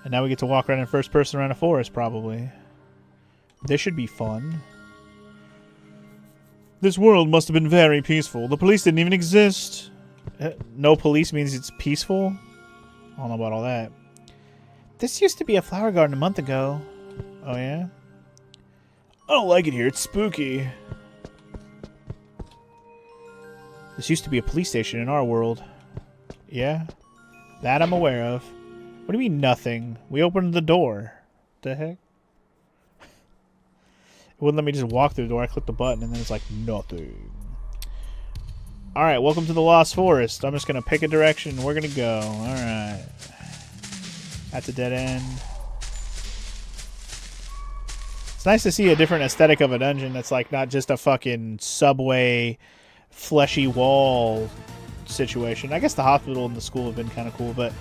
And now we get to walk around in first person around a forest, probably. This should be fun. This world must have been very peaceful. The police didn't even exist. No police means it's peaceful? I don't know about all that. This used to be a flower garden a month ago. Oh, yeah? I don't like it here. It's spooky. This used to be a police station in our world. Yeah? That I'm aware of. What do you mean, nothing? We opened the door. The heck? It wouldn't let me just walk through the door. I clicked the button and then it's like, nothing. Alright, welcome to the Lost Forest. I'm just going to pick a direction and we're going to go. Alright. That's a dead end. It's nice to see a different aesthetic of a dungeon that's like not just a fucking subway, fleshy wall situation. I guess the hospital and the school have been kind of cool, but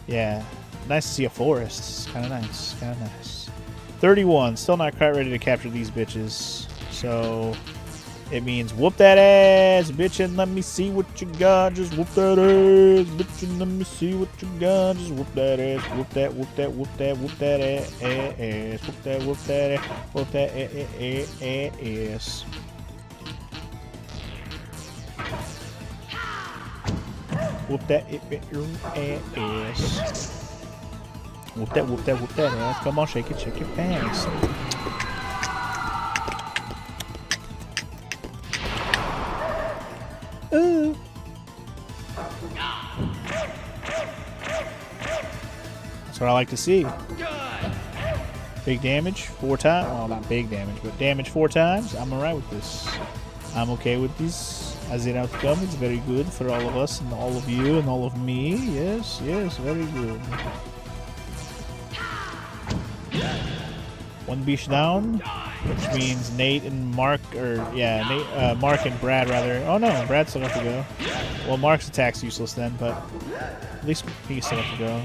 yeah. Nice to see a forest. It's kind of nice. Kind of nice. 31. Still not quite ready to capture these bitches. So it means whoop that ass, bitch, and let me see what you got. Just whoop that ass, bitch, and let me see what you got. Just whoop that ass, whoop that, whoop that, whoop that, whoop that ass, whoop that, whoop that ass, whoop that ass. Whoop that ass. Whoop that, whoop that, whoop that ass. Come on, shake your ass. Ooh. That's what I like to see. Big damage 4 times. Well, not big damage, but damage 4 times. I'm alright with this. I'm okay with this as an outcome. It's very good for all of us and all of you and all of me. Yes, yes, very good. 1 beach down, which means Nate and Mark, or yeah, Nate, Mark and Brad rather. Oh no, Brad still have to go. Well, Mark's attack's useless then, but at least he still have to go.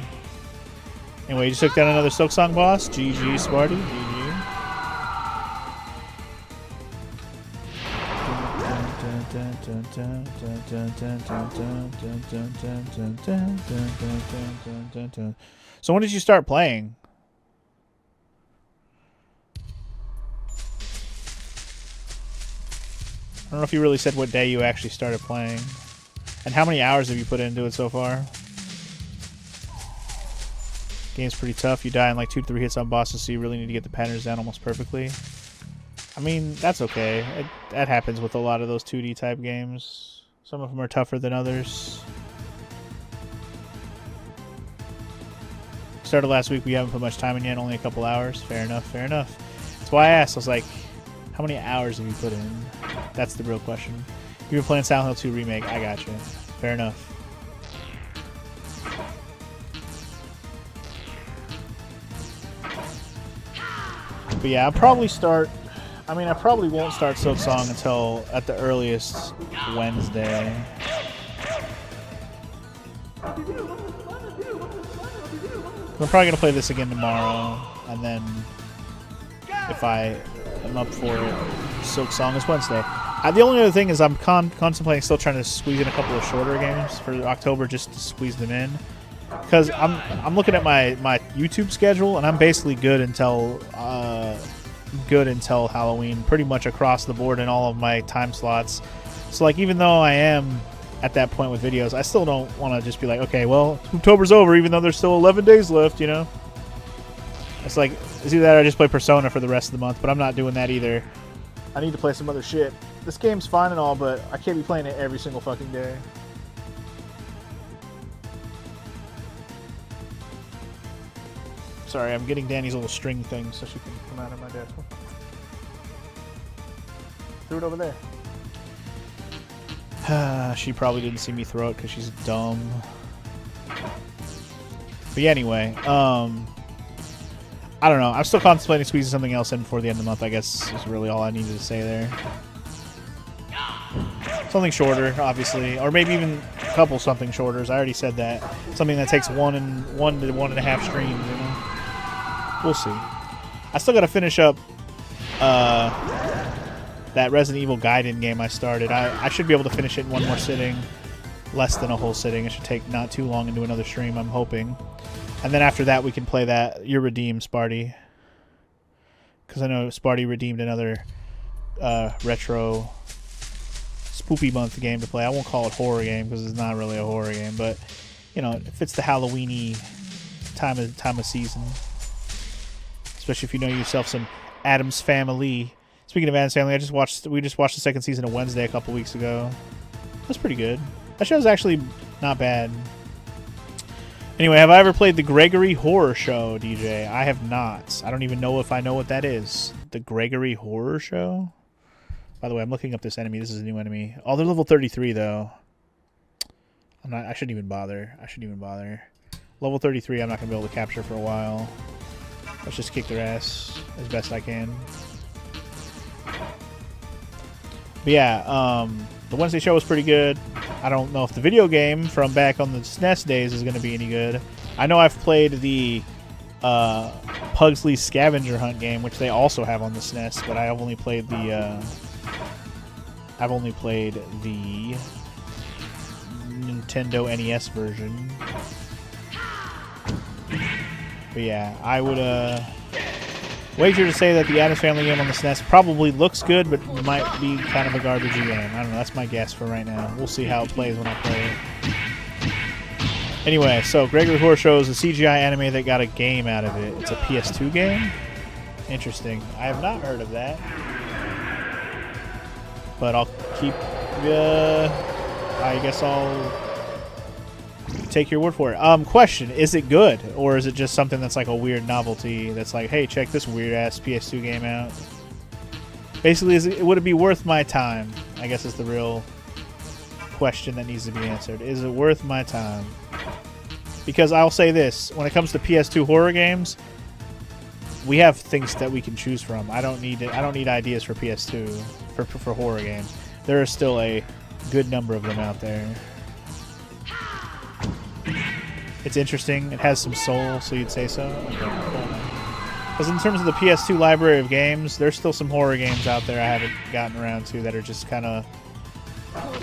Anyway, you just took down another Silksong boss. GG, Sparty. GG. So when did you start playing? I don't know if you really said what day you actually started playing. And how many hours have you put into it so far? Game's pretty tough. You die in like 2-3 hits on bosses, so you really need to get the patterns down almost perfectly. I mean, that's okay. That happens with a lot of those 2D type games. Some of them are tougher than others. Started last week, we haven't put much time in yet, only a couple hours. Fair enough, fair enough. That's why I asked. I was like, how many hours have you put in? That's the real question. You've been playing Silent Hill 2 Remake. I got you. Fair enough. But yeah, I'll probably start... I mean, I probably won't start Silksong until, at the earliest, Wednesday. I'm probably going to play this again tomorrow, and then if I am up for it, Silksong is Wednesday. The only other thing is I'm contemplating still trying to squeeze in a couple of shorter games for October just to squeeze them in. Because I'm looking at my YouTube schedule, and I'm basically good until Halloween, pretty much across the board in all of my time slots. So like, even though I am at that point with videos, I still don't want to just be like, okay, well, October's over, even though there's still 11 days left, you know? It's like, it's either that or I just play Persona for the rest of the month, but I'm not doing that either. I need to play some other shit. This game's fine and all, but I can't be playing it every single fucking day. Sorry, I'm getting Danny's little string thing so she can come out of my desk. Threw it over there. She probably didn't see me throw it because she's dumb. But yeah, anyway, I don't know. I'm still contemplating squeezing something else in before the end of the month, I guess is really all I needed to say there. Something shorter, obviously. Or maybe even a couple something shorters. I already said that. Something that takes 1 to 1.5 streams, you know? We'll see. I still got to finish up that Resident Evil Gaiden game I started. I should be able to finish it in one more sitting. Less than a whole sitting. It should take not too long into another stream, I'm hoping. And then after that, we can play that. You're redeemed, Sparty. Because I know Sparty redeemed another retro spoopy month game to play. I won't call it horror game because it's not really a horror game, but you know, it fits the Halloweeny time of season. Especially if you know yourself some Addams Family. Speaking of Addams Family, we just watched the second season of Wednesday a couple weeks ago. That's pretty good. That show's actually not bad. Anyway, have I ever played the Gregory Horror Show, DJ? I have not. I don't even know if I know what that is. The Gregory Horror Show? By the way, I'm looking up this enemy. This is a new enemy. Oh, they're level 33, though. I shouldn't even bother. Level 33, I'm not going to be able to capture for a while. Let's just kick their ass as best I can. But yeah, the Wednesday show was pretty good. I don't know if the video game from back on the SNES days is going to be any good. I know I've played the Pugsley Scavenger Hunt game, which they also have on the SNES, but I've only played the Nintendo NES version. But yeah, I would wager to say that the Addams Family game on the SNES probably looks good, but might be kind of a garbage game. I don't know. That's my guess for right now. We'll see how it plays when I play it. Anyway, so Gregory Horror Show is a CGI anime that got a game out of it. It's a PS2 game? Interesting. I have not heard of that. But I'll keep... I guess I'll take your word for it. Question, is it good? Or is it just something that's like a weird novelty that's like, hey, check this weird-ass PS2 game out? Basically, would it be worth my time? I guess is the real question that needs to be answered. Is it worth my time? Because I'll say this, when it comes to PS2 horror games, we have things that we can choose from. I don't need ideas for PS2 for horror games. There are still a good number of them out there. It's interesting. It has some soul, so you'd say so? Because in terms of the PS2 library of games, there's still some horror games out there I haven't gotten around to that are just kind of,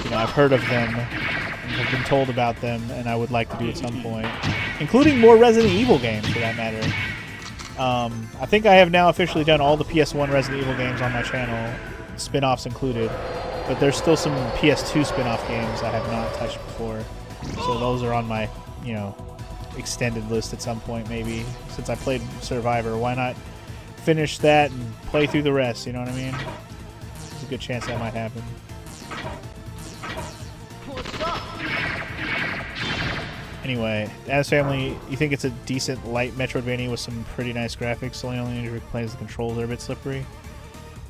you know, I've heard of them and have been told about them, and I would like to do at some point. Including more Resident Evil games, for that matter. I think I have now officially done all the PS1 Resident Evil games on my channel, spin-offs included. But there's still some PS2 spin-off games I have not touched before. So those are on my, you know, extended list at some point, maybe. Since I played Survivor, why not finish that and play through the rest, you know what I mean? There's a good chance that might happen. Anyway, Addams Family, you think it's a decent light Metroidvania with some pretty nice graphics? The only injury plays the controls are a bit slippery.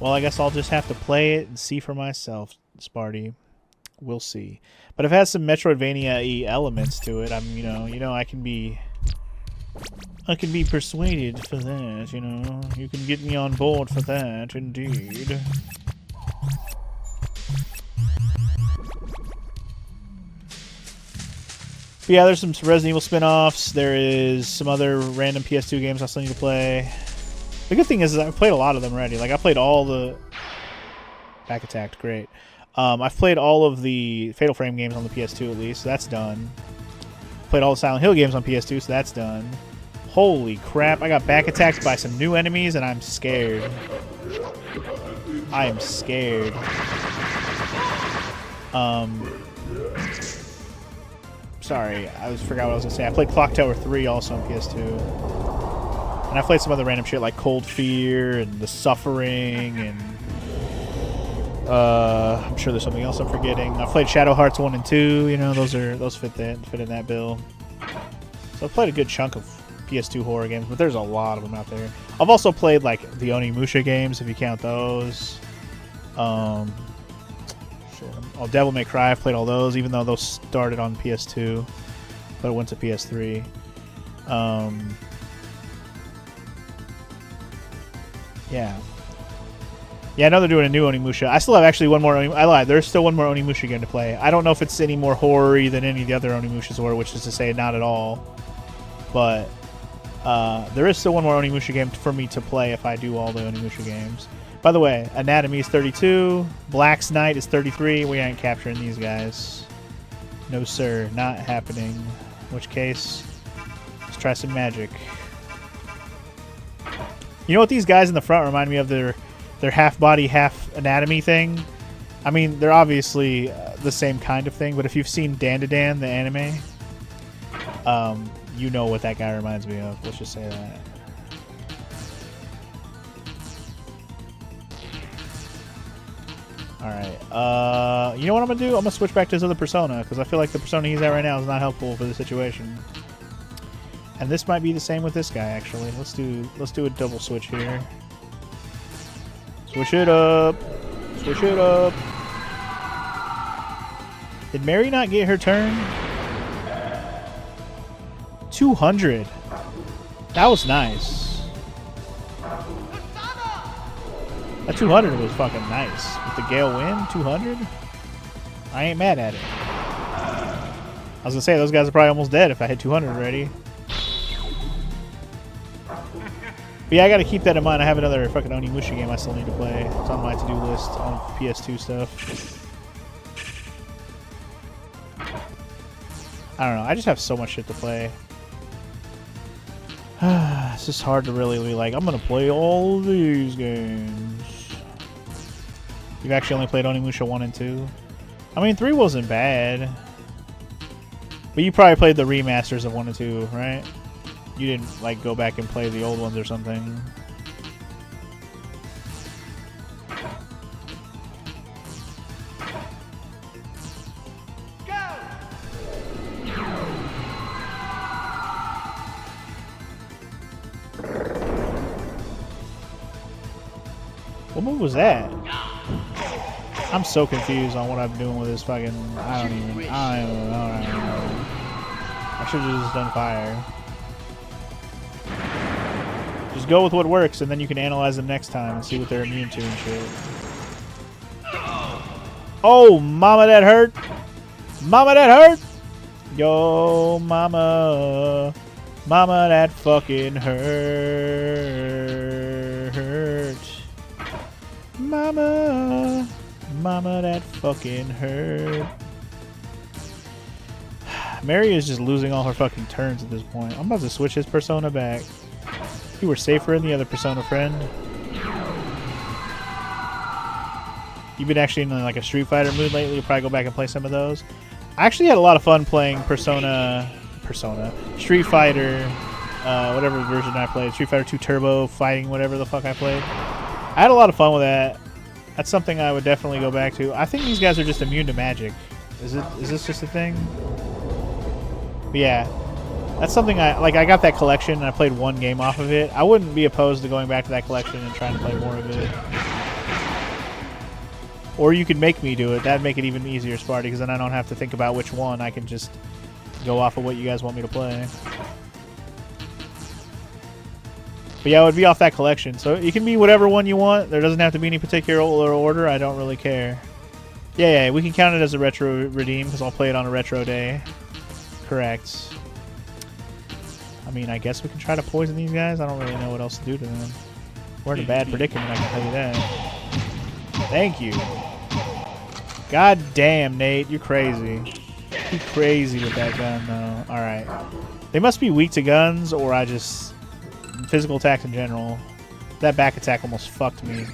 Well, I guess I'll just have to play it and see for myself, Sparty. We'll see. But it has some Metroidvania-y elements to it. You know, I can be persuaded for that. You know, you can get me on board for that, indeed. But yeah, there's some Resident Evil spin-offs. There is some other random PS2 games I still need to play. The good thing is I've played a lot of them already. Like, I played all the... Back attacked, great. I've played all of the Fatal Frame games on the PS2 at least, so that's done. Played all the Silent Hill games on PS2, so that's done. Holy crap, I got back attacked by some new enemies, and I'm scared. I am scared. Sorry, I forgot what I was going to say. I played Clock Tower 3 also on PS2. And I played some other random shit like Cold Fear and The Suffering, and I'm sure there's something else I'm forgetting. I played Shadow Hearts 1 and 2, you know, those fit in that bill. So I've played a good chunk of PS2 horror games, but there's a lot of them out there. I've also played like the Onimusha games, if you count those. Devil May Cry, I've played all those, even though those started on PS2, but it went to PS3. Yeah, I know they're doing a new Onimusha. I still have actually one more. I lied. There's still one more Onimusha game to play. I don't know if it's any more horror-y than any of the other Onimushas were, which is to say not at all. But there is still one more Onimusha game for me to play if I do all the Onimusha games. By the way, Anatomy is 32. Black's Knight is 33. We ain't capturing these guys. No, sir. Not happening. In which case, try some magic. You know what these guys in the front remind me of? Their half body, half anatomy thing. I mean, they're obviously the same kind of thing, but if you've seen Dandadan, the anime, you know what that guy reminds me of. Let's just say that. Alright, you know what I'm gonna do? I'm gonna switch back to his other persona, because I feel like the persona he's at right now is not helpful for the situation. And this might be the same with this guy, actually. Let's do a double switch here. Switch it up! Switch it up! Did Mary not get her turn? 200! That was nice. That 200 was fucking nice. With the Gale win, 200? I ain't mad at it. I was gonna say, those guys are probably almost dead if I hit 200 already. But yeah, I gotta keep that in mind. I have another fucking Onimusha game I still need to play. It's on my to-do list on PS2 stuff. I don't know. I just have so much shit to play. It's just hard to really be like, I'm gonna play all of these games. You've actually only played Onimusha 1 and 2? I mean, 3 wasn't bad. But you probably played the remasters of 1 and 2, right? You didn't, like, go back and play the old ones or something. What move was that? I'm so confused on what I'm doing with this fucking... I don't even know. I should have just done fire. Just go with what works, and then you can analyze them next time and see what they're immune to and shit. Oh, mama, that hurt! Mama, that hurt! Yo, mama. Mama, that fucking hurt. Mama. Mama, that fucking hurt. Mary is just losing all her fucking turns at this point. I'm about to switch his persona back. You were safer in the other persona, friend. You've been actually in like a Street Fighter mood lately. You'll probably go back and play some of those. I actually had a lot of fun playing Street Fighter, whatever version I played. Street Fighter 2 Turbo, fighting whatever the fuck I played. I had a lot of fun with that. That's something I would definitely go back to. I think these guys are just immune to magic. Is this just a thing? But yeah. That's something I got that collection and I played one game off of it. I wouldn't be opposed to going back to that collection and trying to play more of it. Or you could make me do it. That'd make it even easier, Sparty, because then I don't have to think about which one. I can just go off of what you guys want me to play. But yeah, it would be off that collection. So you can be whatever one you want. There doesn't have to be any particular order. I don't really care. Yeah, we can count it as a retro redeem because I'll play it on a retro day. Correct. I mean, I guess we can try to poison these guys. I don't really know what else to do to them. We're in a bad predicament, I can tell you that. Thank you. God damn, Nate. You're crazy. You're crazy with that gun, though. Alright. They must be weak to guns, or I just... Physical attacks in general. That back attack almost fucked me.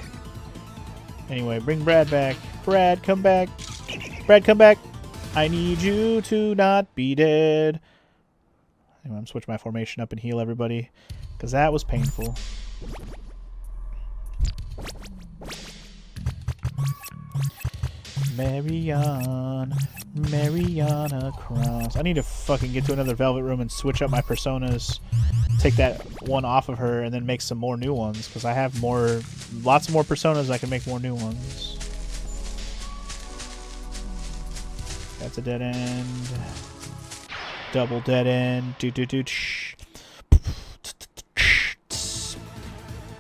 Anyway, bring Brad back. Brad, come back. Brad, come back. I need you to not be dead. Anyway, I'm switching my formation up and heal everybody, because that was painful. Mariana Cross. I need to fucking get to another Velvet Room and switch up my personas. Take that one off of her and then make some more new ones, because I have lots more personas. I can make more new ones. That's a dead end. Double dead end. It's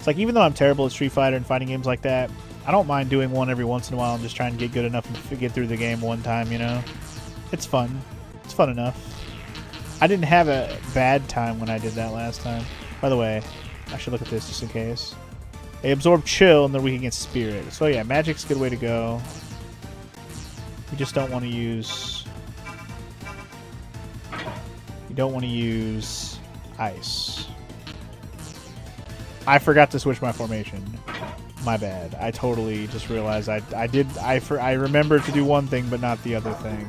like, even though I'm terrible at Street Fighter and fighting games like that, I don't mind doing one every once in a while and just trying to get good enough to get through the game one time, you know? It's fun. It's fun enough. I didn't have a bad time when I did that last time. By the way, I should look at this just in case. They absorb chill and they're weak against spirit. So yeah, magic's a good way to go. You just don't want to use... Ice. I forgot to switch my formation. My bad. I totally just realized I remembered to do one thing but not the other thing.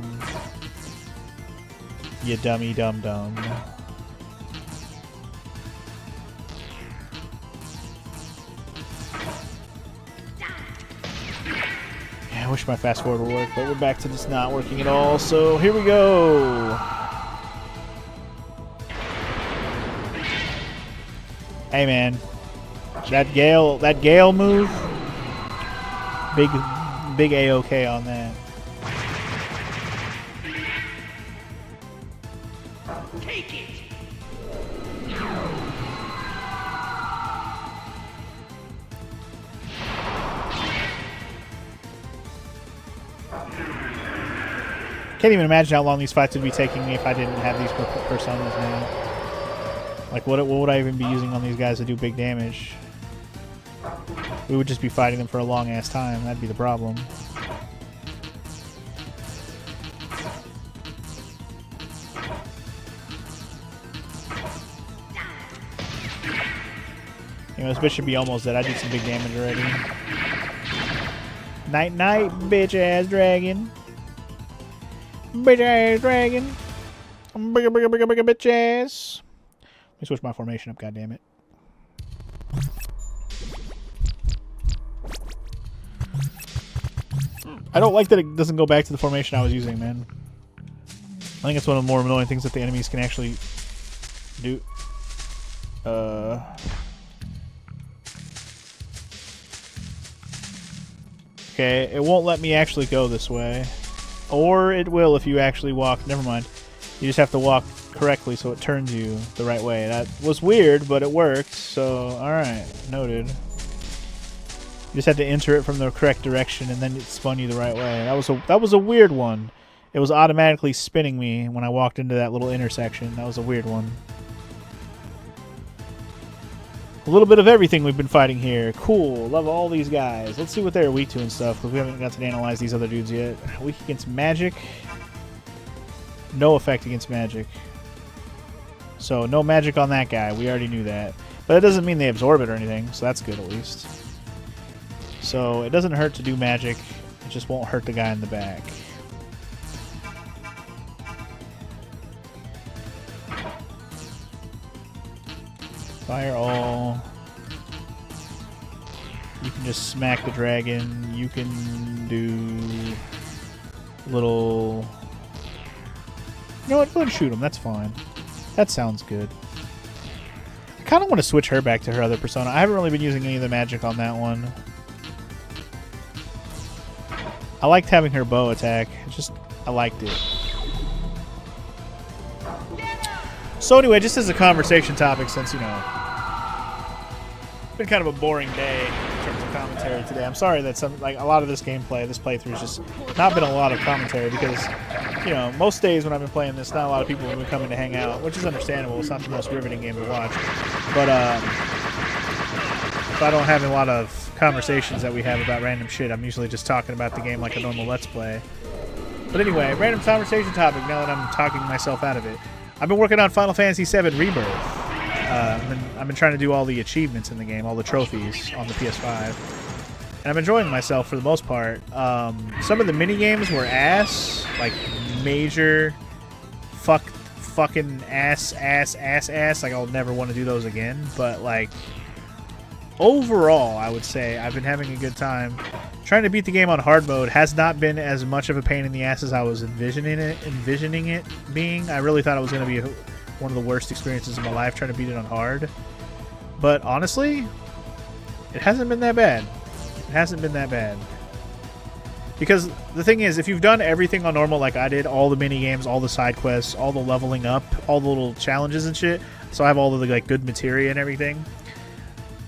You dummy dum dum. Yeah, I wish my fast forward would work, but we're back to this not working at all, so here we go. Hey man. That Gale move, big A-OK on that. Take it. Can't even imagine how long these fights would be taking me if I didn't have these personas now. Like, what would I even be using on these guys to do big damage? We would just be fighting them for a long-ass time. That'd be the problem. You know, this bitch should be almost dead. I did some big damage already. Night-night, bitch-ass dragon. Bitch-ass dragon. Bigger, bitch-ass. Let me switch my formation up, goddammit. I don't like that it doesn't go back to the formation I was using, man. I think it's one of the more annoying things that the enemies can actually do. Okay, it won't let me actually go this way. Or it will if you actually walk. Never mind. You just have to walk correctly so it turns you the right way. That was weird, but it worked. So, alright. Noted. You just had to enter it from the correct direction and then it spun you the right way. That was a weird one. It was automatically spinning me when I walked into that little intersection. That was a weird one. A little bit of everything we've been fighting here. Cool. Love all these guys. Let's see what they're weak to and stuff, because we haven't got to analyze these other dudes yet. Weak against magic. No effect against magic. So, no magic on that guy. We already knew that. But it doesn't mean they absorb it or anything, so that's good at least. So, it doesn't hurt to do magic. It just won't hurt the guy in the back. Fire all. You can just smack the dragon. You can do little... You know what? Go ahead and shoot him. That's fine. That sounds good. I kind of want to switch her back to her other persona. I haven't really been using any of the magic on that one. I liked having her bow attack. I liked it. So anyway, just as a conversation topic, since, you know, it's been kind of a boring day in terms of commentary today. I'm sorry that a lot of this gameplay, this playthrough, has just not been a lot of commentary because, you know, most days when I've been playing this, not a lot of people have been coming to hang out, which is understandable. It's not the most riveting game to watch. But if I don't have a lot of conversations that we have about random shit, I'm usually just talking about the game like a normal Let's Play. But anyway, random conversation topic now that I'm talking myself out of it. I've been working on Final Fantasy VII Rebirth. I've been trying to do all the achievements in the game, all the trophies on the PS5. And I'm enjoying myself for the most part. Some of the mini-games were ass. Like, major fucking ass. Like, I'll never want to do those again. But, like, overall, I would say I've been having a good time. Trying to beat the game on hard mode has not been as much of a pain in the ass as I was envisioning it being. I really thought it was going to be one of the worst experiences of my life trying to beat it on hard. But honestly, it hasn't been that bad. It hasn't been that bad. Because the thing is, if you've done everything on normal like I did, all the mini games, all the side quests, all the leveling up, all the little challenges and shit, so I have all the like good materia and everything.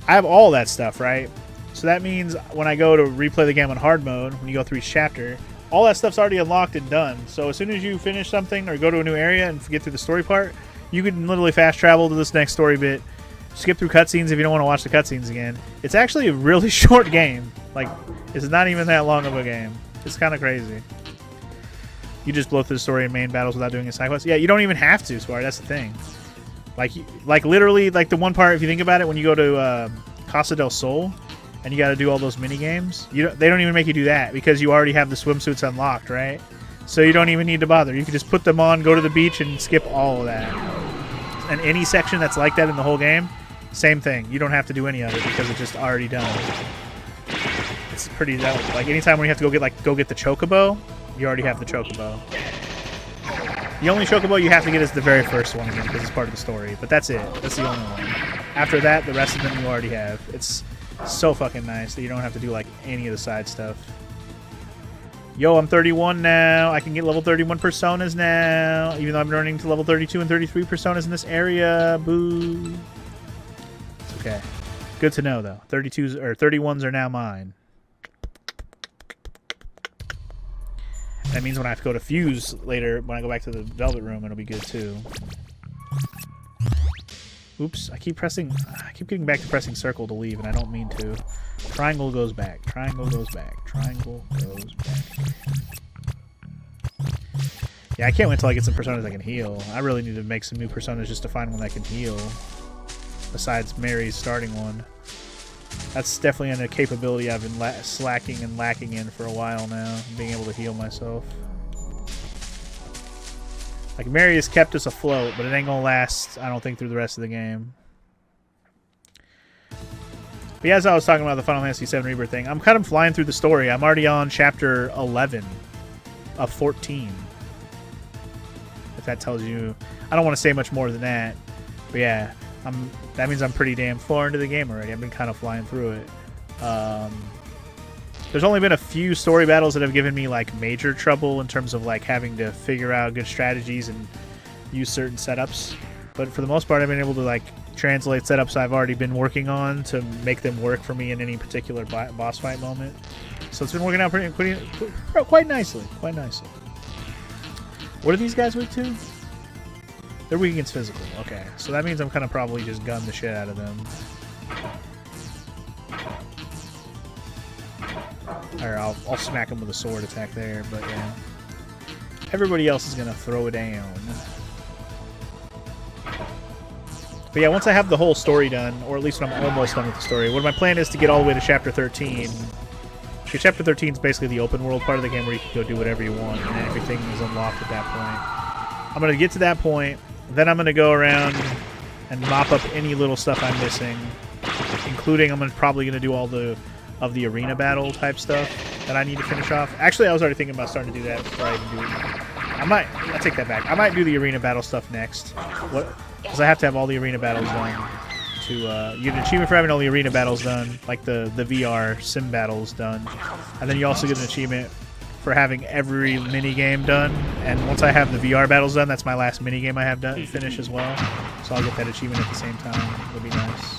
I have all that stuff, right? So that means when I go to replay the game on hard mode, when you go through each chapter, all that stuff's already unlocked and done. So as soon as you finish something or go to a new area and get through the story part, you can literally fast travel to this next story bit, skip through cutscenes if you don't want to watch the cutscenes again. It's actually a really short game. Like, it's not even that long of a game. It's kind of crazy. You just blow through the story and main battles without doing a side quest. Yeah, you don't even have to, Swar. That's the thing. Like literally, like the one part, if you think about it, when you go to Casa del Sol, and you got to do all those mini games, they don't even make you do that because you already have the swimsuits unlocked, right? So you don't even need to bother. You can just put them on, go to the beach, and skip all of that. And any section that's like that in the whole game, same thing. You don't have to do any of it because it's just already done. It's pretty dope. Like anytime when you have to go get the chocobo, you already have the chocobo. The only chocobo you have to get is the very first one again because it's part of the story. But that's it. That's the only one. After that, the rest of them you already have. It's so fucking nice that you don't have to do like any of the side stuff. Yo, I'm 31 now. I can get level 31 personas now, even though I'm running to level 32 and 33 personas in this area. Boo. It's okay. Good to know though. 32s or 31s are now mine. That means when I have to go to Fuse later, when I go back to the Velvet Room, it'll be good too. Oops, I keep getting back to pressing circle to leave, and I don't mean to. Triangle goes back. Triangle goes back. Triangle goes back. Yeah, I can't wait till I get some personas that can heal. I really need to make some new personas just to find one that can heal. Besides Mary's starting one. That's definitely a capability I've been slacking and lacking in for a while now, being able to heal myself. Like, Mary has kept us afloat, but it ain't gonna last, I don't think, through the rest of the game. But yeah, as I was talking about the Final Fantasy VII Rebirth thing, I'm kind of flying through the story. I'm already on chapter 11 of 14. If that tells you... I don't want to say much more than that. But yeah, that means I'm pretty damn far into the game already. I've been kind of flying through it. There's only been a few story battles that have given me like major trouble in terms of like having to figure out good strategies and use certain setups. But for the most part, I've been able to like translate setups I've already been working on to make them work for me in any particular boss fight moment. So it's been working out quite nicely. Quite nicely. What are these guys weak to? They're weak against physical. Okay, so that means I'm kind of probably just gun the shit out of them. Or I'll smack him with a sword attack there, but yeah. Everybody else is going to throw it down. But yeah, once I have the whole story done, or at least when I'm almost done with the story, what my plan is to get all the way to Chapter 13. Because Chapter 13 is basically the open world part of the game where you can go do whatever you want, and everything is unlocked at that point. I'm going to get to that point, then I'm going to go around and mop up any little stuff I'm missing, including I'm probably going to do all of the arena battle type stuff that I need to finish off. Actually, I was already thinking about starting to do that before I even do it. I take that back. I might do the arena battle stuff next. Because I have to have all the arena battles done. You get an achievement for having all the arena battles done, like the VR sim battles done. And then you also get an achievement for having every mini game done. And once I have the VR battles done, that's my last mini game I have done finish as well. So I'll get that achievement at the same time. It'll be nice.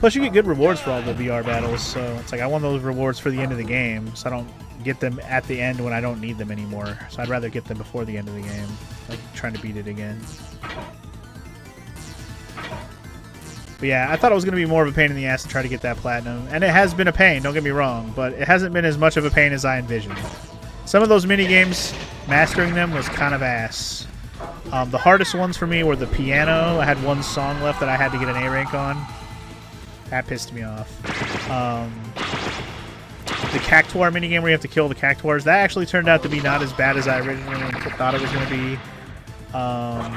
Plus, you get good rewards for all the VR battles, so it's like I want those rewards for the end of the game, so I don't get them at the end when I don't need them anymore. So I'd rather get them before the end of the game, like trying to beat it again. But yeah, I thought it was going to be more of a pain in the ass to try to get that platinum, and it has been a pain, don't get me wrong, but it hasn't been as much of a pain as I envisioned. Some of those mini-games, mastering them was kind of ass. The hardest ones for me were the piano. I had one song left that I had to get an A rank on. That pissed me off. The Cactuar minigame where you have to kill the Cactuars, that actually turned out to be not as bad as I originally thought it was going to be. I'm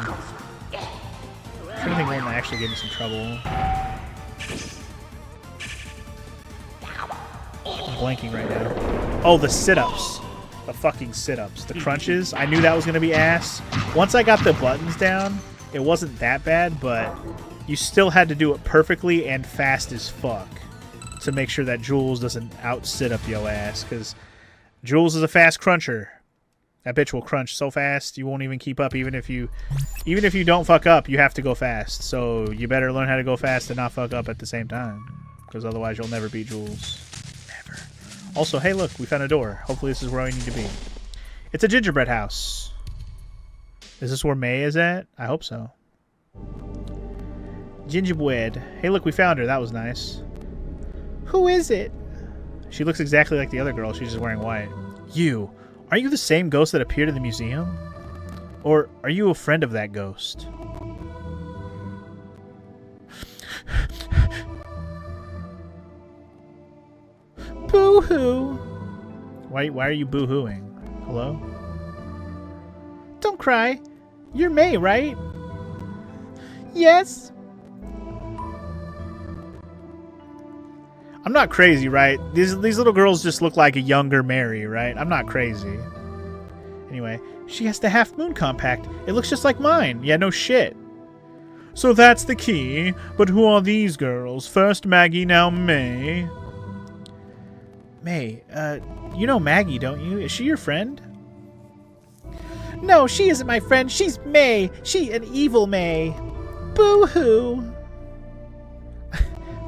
trying to think one that actually gave me some trouble. I'm blanking right now. Oh, the sit-ups. The fucking sit-ups. The crunches. I knew that was going to be ass. Once I got the buttons down, it wasn't that bad, but you still had to do it perfectly and fast as fuck to make sure that Jules doesn't out-sit up yo ass, because Jules is a fast cruncher. That bitch will crunch so fast you won't even keep up. Even if you don't fuck up, you have to go fast. So you better learn how to go fast and not fuck up at the same time, because otherwise you'll never beat Jules. Never. Also, hey look, we found a door. Hopefully this is where I need to be. It's a gingerbread house. Is this where May is at? I hope so. Gingerbread. Hey look, we found her. That was nice. Who is it? She looks exactly like the other girl. She's just wearing white. You. Are you the same ghost that appeared in the museum? Or are you a friend of that ghost? Boo-hoo! Why are you boo-hooing? Hello? Don't cry. You're May, right? Yes. I'm not crazy, right? These little girls just look like a younger Mary, right? I'm not crazy. Anyway, she has the Half Moon Compact. It looks just like mine. Yeah, no shit. So that's the key. But who are these girls? First Maggie, now May. May, you know Maggie, don't you? Is she your friend? No, she isn't my friend. She's May. She an evil May. Boo-hoo.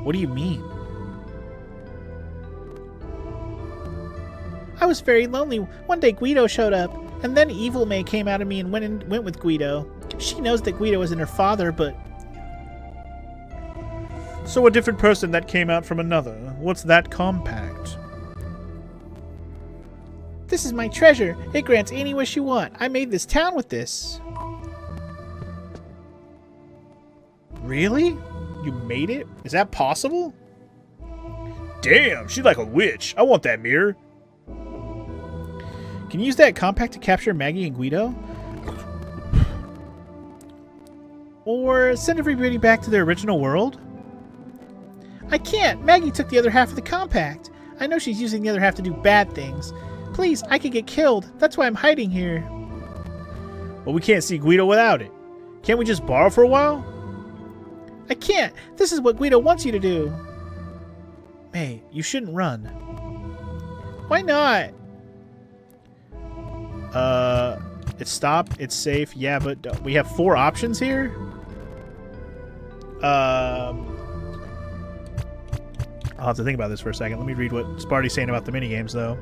What do you mean? I was very lonely. One day Guido showed up, and then evil May came out of me and went with Guido. She knows that Guido isn't her father, but... So a different person that came out from another. What's that compact? This is my treasure. It grants any wish you want. I made this town with this. Really? You made it? Is that possible? Damn, she's like a witch. I want that mirror. Can you use that compact to capture Maggie and Guido? Or send everybody back to their original world? I can't. Maggie took the other half of the compact. I know she's using the other half to do bad things. Please, I could get killed. That's why I'm hiding here. Well, we can't see Guido without it. Can't we just borrow for a while? I can't. This is what Guido wants you to do. May, you shouldn't run. Why not? It's stopped. It's safe. Yeah, but we have 4 options here. I'll have to think about this for a second. Let me read what Sparty's saying about the minigames, though.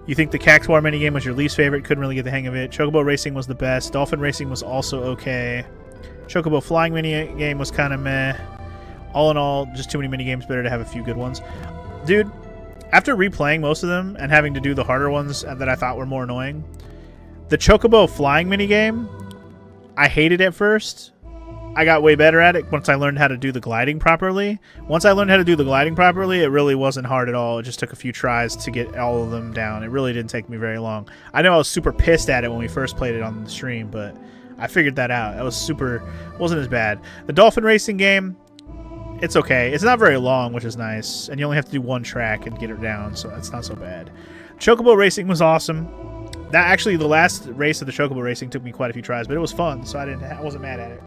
You think the Cactuar minigame was your least favorite? Couldn't really get the hang of it. Chocobo Racing was the best. Dolphin Racing was also okay. Chocobo Flying minigame was kind of meh. All in all, just too many minigames. Better to have a few good ones. Dude, after replaying most of them and having to do the harder ones that I thought were more annoying, the Chocobo Flying minigame, I hated at first. I got way better at it once I learned how to do the gliding properly. Once I learned how to do the gliding properly, it really wasn't hard at all. It just took a few tries to get all of them down. It really didn't take me very long. I know I was super pissed at it when we first played it on the stream, but I figured that out. It wasn't as bad. The Dolphin Racing game, it's okay. It's not very long, which is nice, and you only have to do 1 track and get it down, so that's not so bad. Chocobo Racing was awesome. That actually, the last race of the Chocobo Racing took me quite a few tries, but it was fun, so I wasn't mad at it.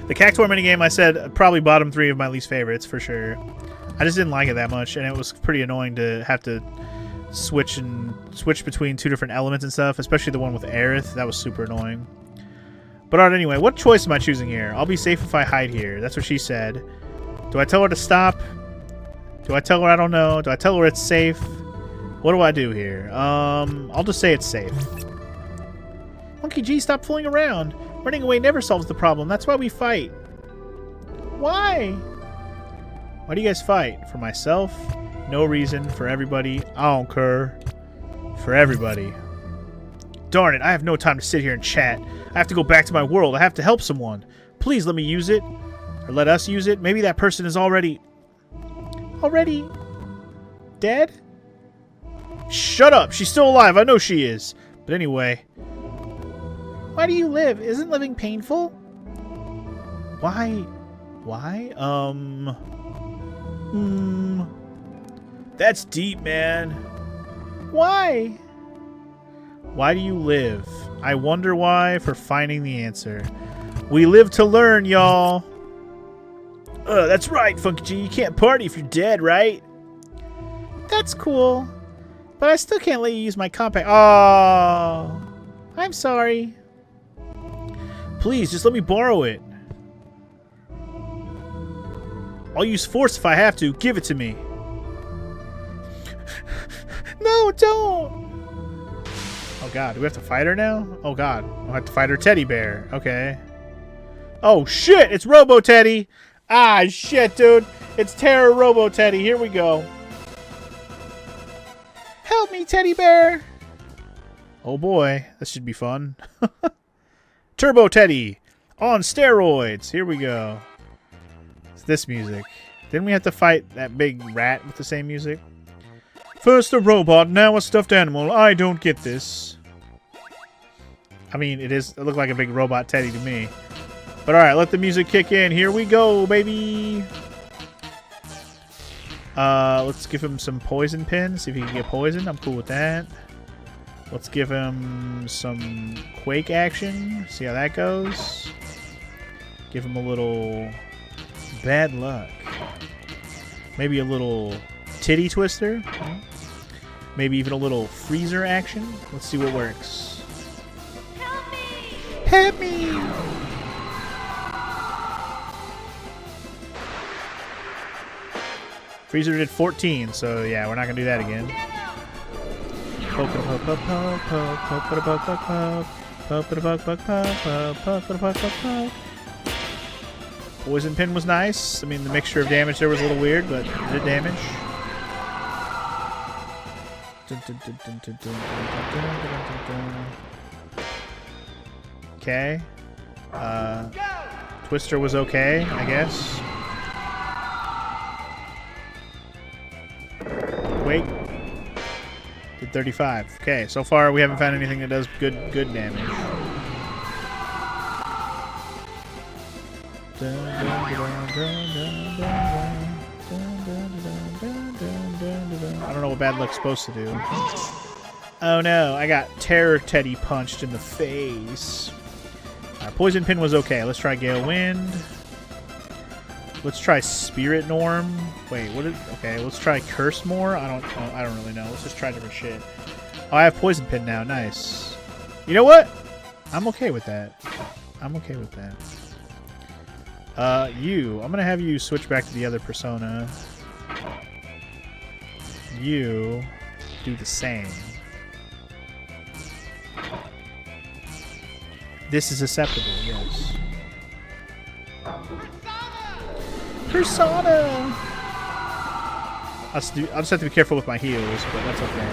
The Cactuar minigame, I said, probably bottom 3 of my least favorites, for sure. I just didn't like it that much, and it was pretty annoying to have to switch between 2 different elements and stuff, especially the one with Aerith. That was super annoying. But alright, anyway, what choice am I choosing here? I'll be safe if I hide here. That's what she said. Do I tell her to stop? Do I tell her I don't know? Do I tell her it's safe? What do I do here? I'll just say it's safe. Monkey G, stop fooling around. Running away never solves the problem. That's why we fight. Why? Why do you guys fight? For myself? No reason. For everybody? I don't care. For everybody. Darn it, I have no time to sit here and chat. I have to go back to my world. I have to help someone. Please let me use it. Or let us use it. Maybe that person is already... dead? Shut up! She's still alive. I know she is. But anyway... Why do you live? Isn't living painful? Why? That's deep, man. Why? Why do you live? I wonder why, for finding the answer. We live to learn, y'all. That's right, Funky G. You can't party if you're dead, right? That's cool. But I still can't let you use my compact. Oh, I'm sorry. Please, just let me borrow it. I'll use force if I have to. Give it to me. No, don't. Oh, God. Do we have to fight her now? Oh, God. We'll have to fight her teddy bear. Okay. Oh, shit. It's Robo Teddy. Ah, shit, dude. It's Terror Robo Teddy. Here we go. Help me, teddy bear. Oh boy, this should be fun. Turbo Teddy on steroids. Here we go. It's this music. Didn't we have to fight that big rat with the same music? First a robot, now a stuffed animal. I don't get this. I mean, it looked like a big robot Teddy to me. But alright, let the music kick in. Here we go, baby. Let's give him some poison pins. See if he can get poisoned. I'm cool with that. Let's give him some quake action. See how that goes. Give him a little bad luck. Maybe a little titty twister. Maybe even a little freezer action. Let's see what works. Help me! Help me! Freezer did 14, so yeah, we're not gonna do that again. Poison pin was nice. I mean, the mixture of damage there was a little weird, but it did damage. Okay. Twister was okay, I guess. Wait. Did 35. Okay, so far we haven't found anything that does good damage. I don't know what bad luck's supposed to do. Oh no, I got Terror Teddy punched in the face. Alright, Poison Pin was okay. Let's try Gale Wind. Let's try Spirit Norm. Wait, what did... Okay, let's try Curse More. I don't really know. Let's just try different shit. Oh, I have Poison Pin now. Nice. You know what? I'm okay with that. I'm okay with that. I'm gonna have you switch back to the other persona. You do the same. This is acceptable, yes. Persona! I'll just have to be careful with my heals, but that's okay.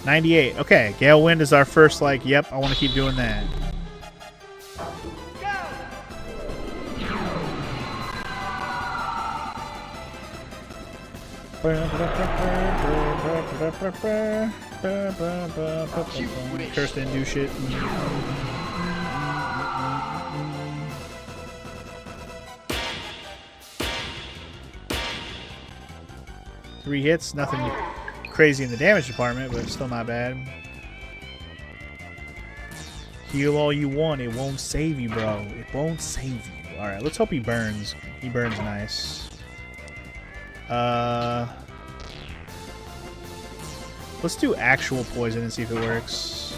98. Okay, Gale Wind is our first, like, yep, I want to keep doing that. Curse didn't do shit. Three hits, nothing crazy in the damage department, but still not bad. Heal all you want, it won't save you, bro. It won't save you. Alright, let's hope he burns. He burns nice. Let's do actual poison and see if it works.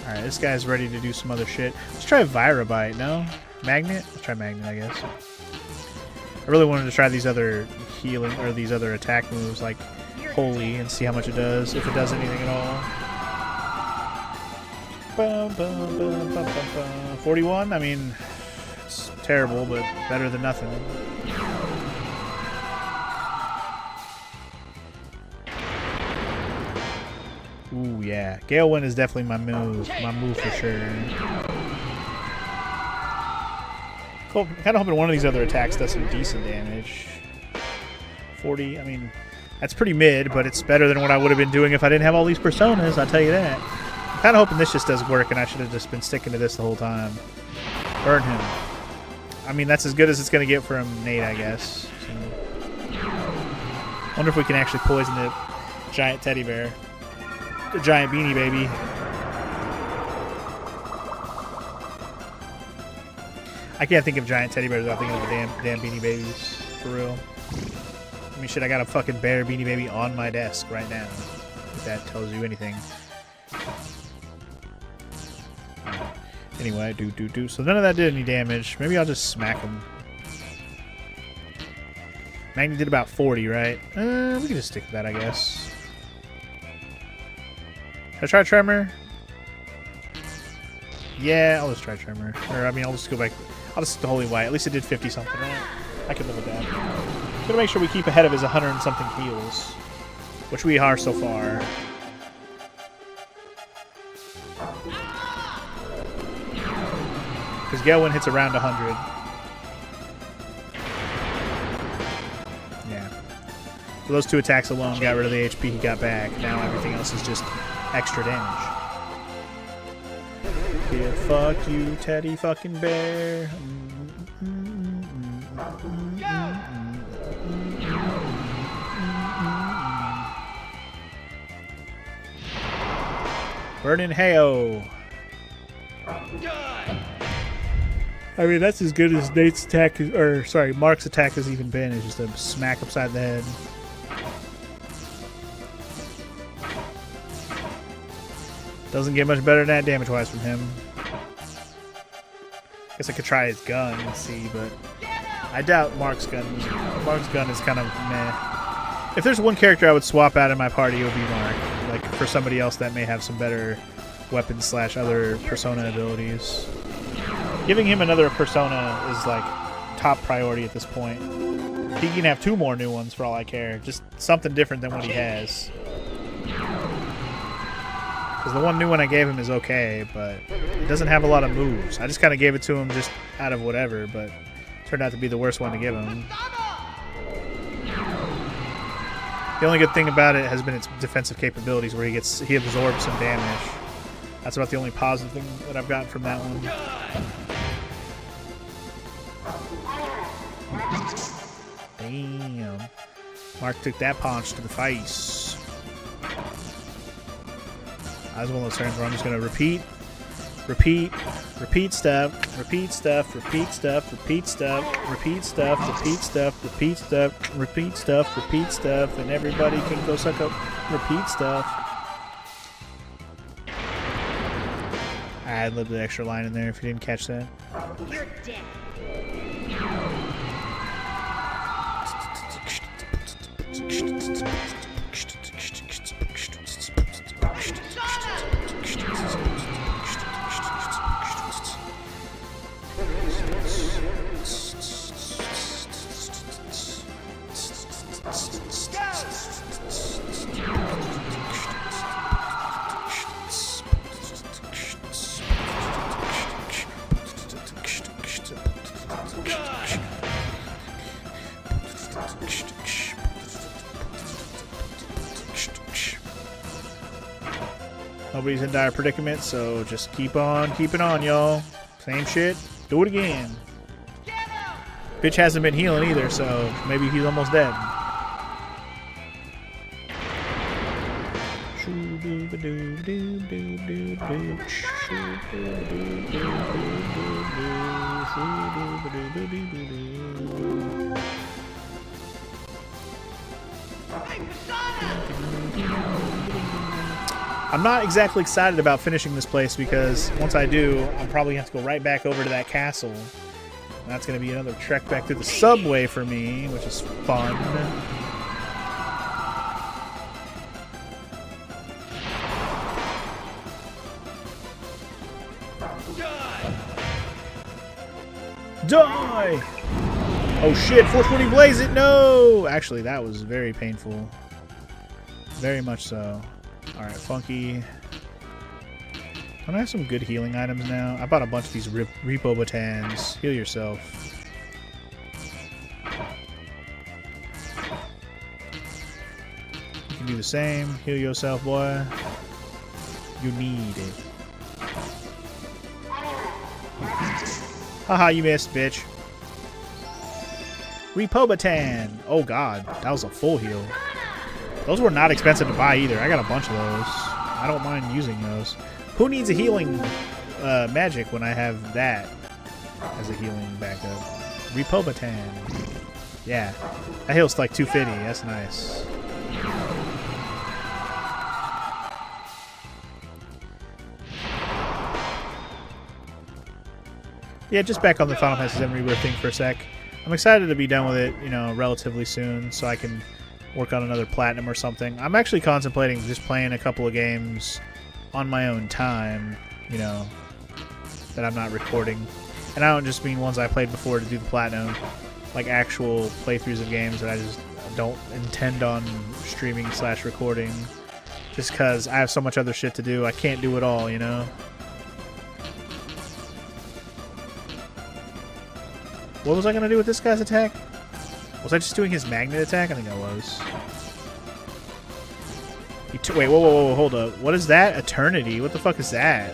Alright, this guy's ready to do some other shit. Let's try Vira Bite, no? Magnet? Let's try Magnet, I guess. I really wanted to try these other healing, or these other attack moves, like Holy, and see how much it does, if it does anything at all. 41? I mean, it's terrible, but better than nothing. Ooh, yeah. Gale Wind is definitely my move for sure. Cool. I'm kind of hoping one of these other attacks does some decent damage. 40, I mean, that's pretty mid, but it's better than what I would have been doing if I didn't have all these personas, I'll tell you that. I'm kind of hoping this just does work, and I should have just been sticking to this the whole time. Burn him. I mean, that's as good as it's going to get from Nate, I guess. So. Wonder if we can actually poison the giant teddy bear. The giant beanie baby. I can't think of giant teddy bears without thinking of the damn beanie babies. For real. I mean, shit, I got a fucking bear beanie baby on my desk right now. If that tells you anything. Anyway, do. So none of that did any damage. Maybe I'll just smack him. Magnet did about 40, right? We can just stick with that, I guess. Should I try Tremor? Yeah, I'll just try Tremor. Or, I mean, I'll just go back. I'll just the Holy White. At least it did 50-something, right? I can live with that. Gotta make sure we keep ahead of his 100 and something heals. Which we are so far. Because Gelwin hits around 100. Yeah. So those 2 attacks alone got rid of the HP he got back. Now everything else is just extra damage. Yeah, fuck you, teddy fucking bear. Burning Heyo. I mean, that's as good as Nate's attack, or sorry, Mark's attack has even been. It's just a smack upside the head. Doesn't get much better than that damage-wise from him. Guess I could try his gun and see, but I doubt Mark's gun. Mark's gun is kind of meh. If there's one character I would swap out in my party, it would be Mark. Like, for somebody else that may have some better weapons / other persona abilities. Giving him another persona is like top priority at this point. He can have 2 more new ones for all I care. Just something different than what he has. Because the one new one I gave him is okay, but it doesn't have a lot of moves. I just kind of gave it to him just out of whatever, but it turned out to be the worst one to give him. The only good thing about it has been its defensive capabilities, where he absorbs some damage. That's about the only positive thing that I've gotten from that one. Damn. Mark took that punch to the face. That was one of those turns where I'm just going to repeat stuff, repeat stuff, repeat stuff, repeat stuff, repeat stuff, repeat stuff, repeat stuff, repeat stuff, repeat stuff, and everybody can go suck up repeat stuff. I ad-libbed the extra line in there if you didn't catch that. You're dead. Nobody's in dire predicament, so just keep on keeping on, y'all. Same shit. Do it again. Bitch hasn't been healing either, so maybe he's almost dead. I'm not exactly excited about finishing this place because once I do, I'm probably going to have to go right back over to that castle. And that's going to be another trek back through the subway for me, which is fun. Die! Oh shit, 420 blaze it! No! Actually, that was very painful. Very much so. Alright, Funky. Don't I have some good healing items now? I bought a bunch of these Repo Batans. Heal yourself. You can do the same. Heal yourself, boy. You need it. Haha, you missed, bitch. Repo Batan. Oh god, that was a full heal. Those were not expensive to buy either. I got a bunch of those. I don't mind using those. Who needs a healing magic when I have that as a healing backup? Repo Batan. Yeah. That heals like 250. That's nice. Yeah, just back on the Final Fantasy VII Rebirth thing for a sec. I'm excited to be done with it, you know, relatively soon, so I can work on another platinum or something. I'm actually contemplating just playing a couple of games on my own time, you know, that I'm not recording. And I don't just mean ones I played before to do the platinum, like actual playthroughs of games that I just don't intend on streaming / recording, just because I have so much other shit to do. I can't do it all, you know? What was I gonna do with this guy's attack? Was I just doing his magnet attack? I think I was. Wait, whoa, hold up. What is that? Eternity? What the fuck is that?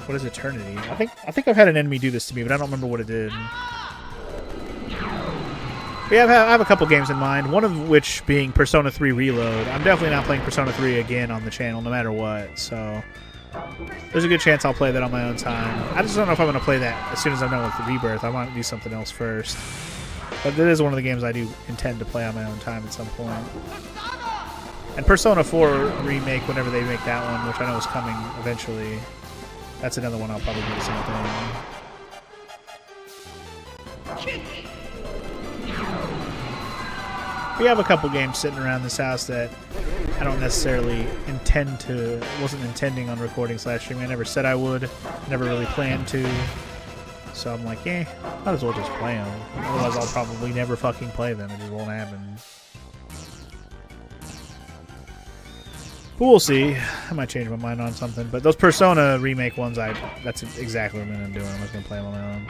What is Eternity? I think I've had an enemy do this to me, but I don't remember what it did. But yeah, I have a couple games in mind, one of which being Persona 3 Reload. I'm definitely not playing Persona 3 again on the channel, no matter what, so there's a good chance I'll play that on my own time. I just don't know if I'm going to play that as soon as I'm done with the Rebirth. I might do something else first. But it is one of the games I do intend to play on my own time at some point. And Persona 4 Remake, whenever they make that one, which I know is coming eventually, that's another one I'll probably do the same thing. We have a couple games sitting around this house that I don't necessarily wasn't intending on recording / streaming. I never said I would, never really planned to. So I'm like, might as well just play them. Otherwise I'll probably never fucking play them. It just won't happen. But we'll see. I might change my mind on something. But those Persona Remake ones, that's exactly what I'm going to do. I'm just going to play them on my own.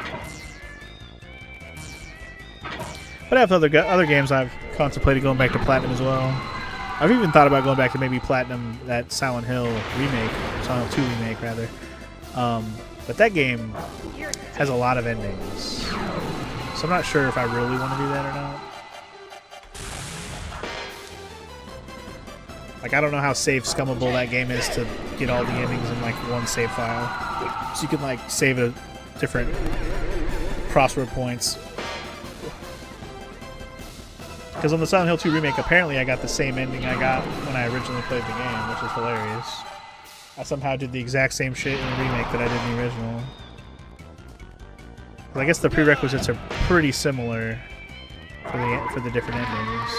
But I have other games I've contemplated going back to Platinum as well. I've even thought about going back to maybe Platinum, that Silent Hill remake, Silent Hill 2 remake rather. But that game has a lot of endings, so I'm not sure if I really want to do that or not. Like, I don't know how save scummable that game is to get all the endings in like one save file, so you can like save a different crossword points. Because on the Silent Hill 2 remake, apparently I got the same ending I got when I originally played the game, which is hilarious. I somehow did the exact same shit in the remake that I did in the original. But I guess the prerequisites are pretty similar for the different endings.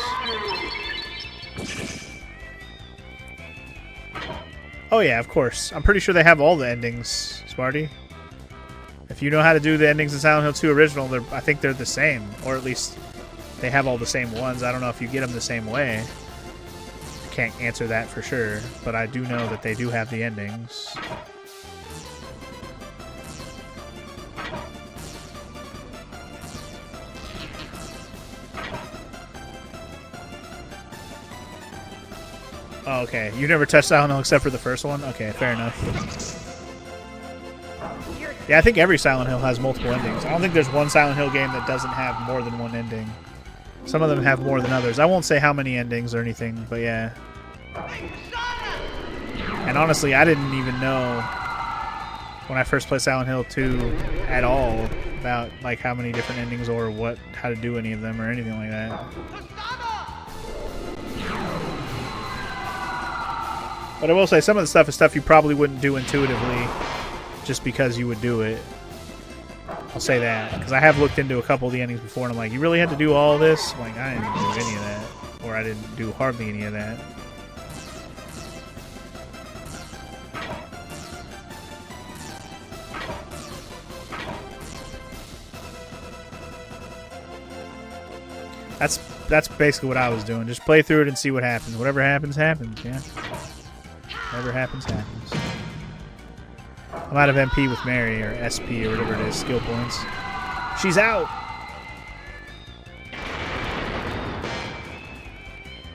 Oh yeah, of course. I'm pretty sure they have all the endings, Smarty. If you know how to do the endings in Silent Hill 2 original, I think they're the same, or at least they have all the same ones. I don't know if you get them the same way. Can't answer that for sure, but I do know that they do have the endings. Oh, okay. You never touched Silent Hill except for the first one? Okay, fair enough. Yeah, I think every Silent Hill has multiple endings. I don't think there's one Silent Hill game that doesn't have more than one ending. Some of them have more than others. I won't say how many endings or anything, but yeah. And honestly, I didn't even know when I first played Silent Hill 2 at all about like how many different endings or how to do any of them or anything like that. But I will say some of the stuff is stuff you probably wouldn't do intuitively just because you would do it. I'll say that, because I have looked into a couple of the endings before and I'm like, you really had to do all this? I'm like, I didn't do any of that. Or I didn't do hardly any of that. That's basically what I was doing. Just play through it and see what happens. Whatever happens, happens, yeah. Whatever happens, happens. I'm out of MP with Mary, or SP, or whatever it is, skill points. She's out!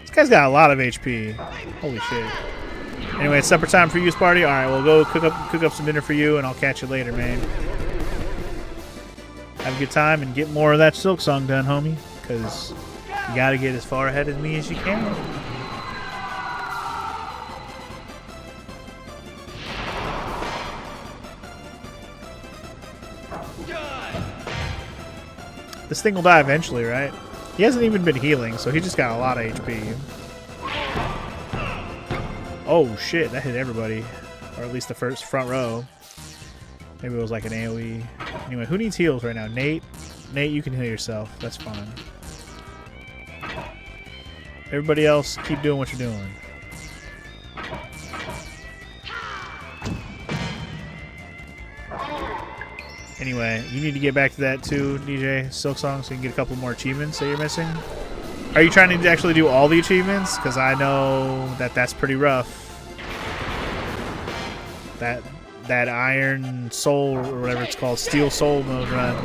This guy's got a lot of HP. Holy shit. Anyway, it's supper time for you, Sparty. Alright, we'll go cook up some dinner for you, and I'll catch you later, man. Have a good time, and get more of that Silk Song done, homie. Because you gotta get as far ahead of me as you can. This thing will die eventually, right? He hasn't even been healing, so he just got a lot of HP. Oh shit, that hit everybody. Or at least the front row. Maybe it was like an AoE. Anyway, who needs heals right now? Nate? Nate, you can heal yourself. That's fine. Everybody else, keep doing what you're doing. Anyway, you need to get back to that too, DJ Silk Song, so you can get a couple more achievements that you're missing. Are you trying to actually do all the achievements? Because I know that that's pretty rough. That Iron Soul, or whatever it's called, Steel Soul mode run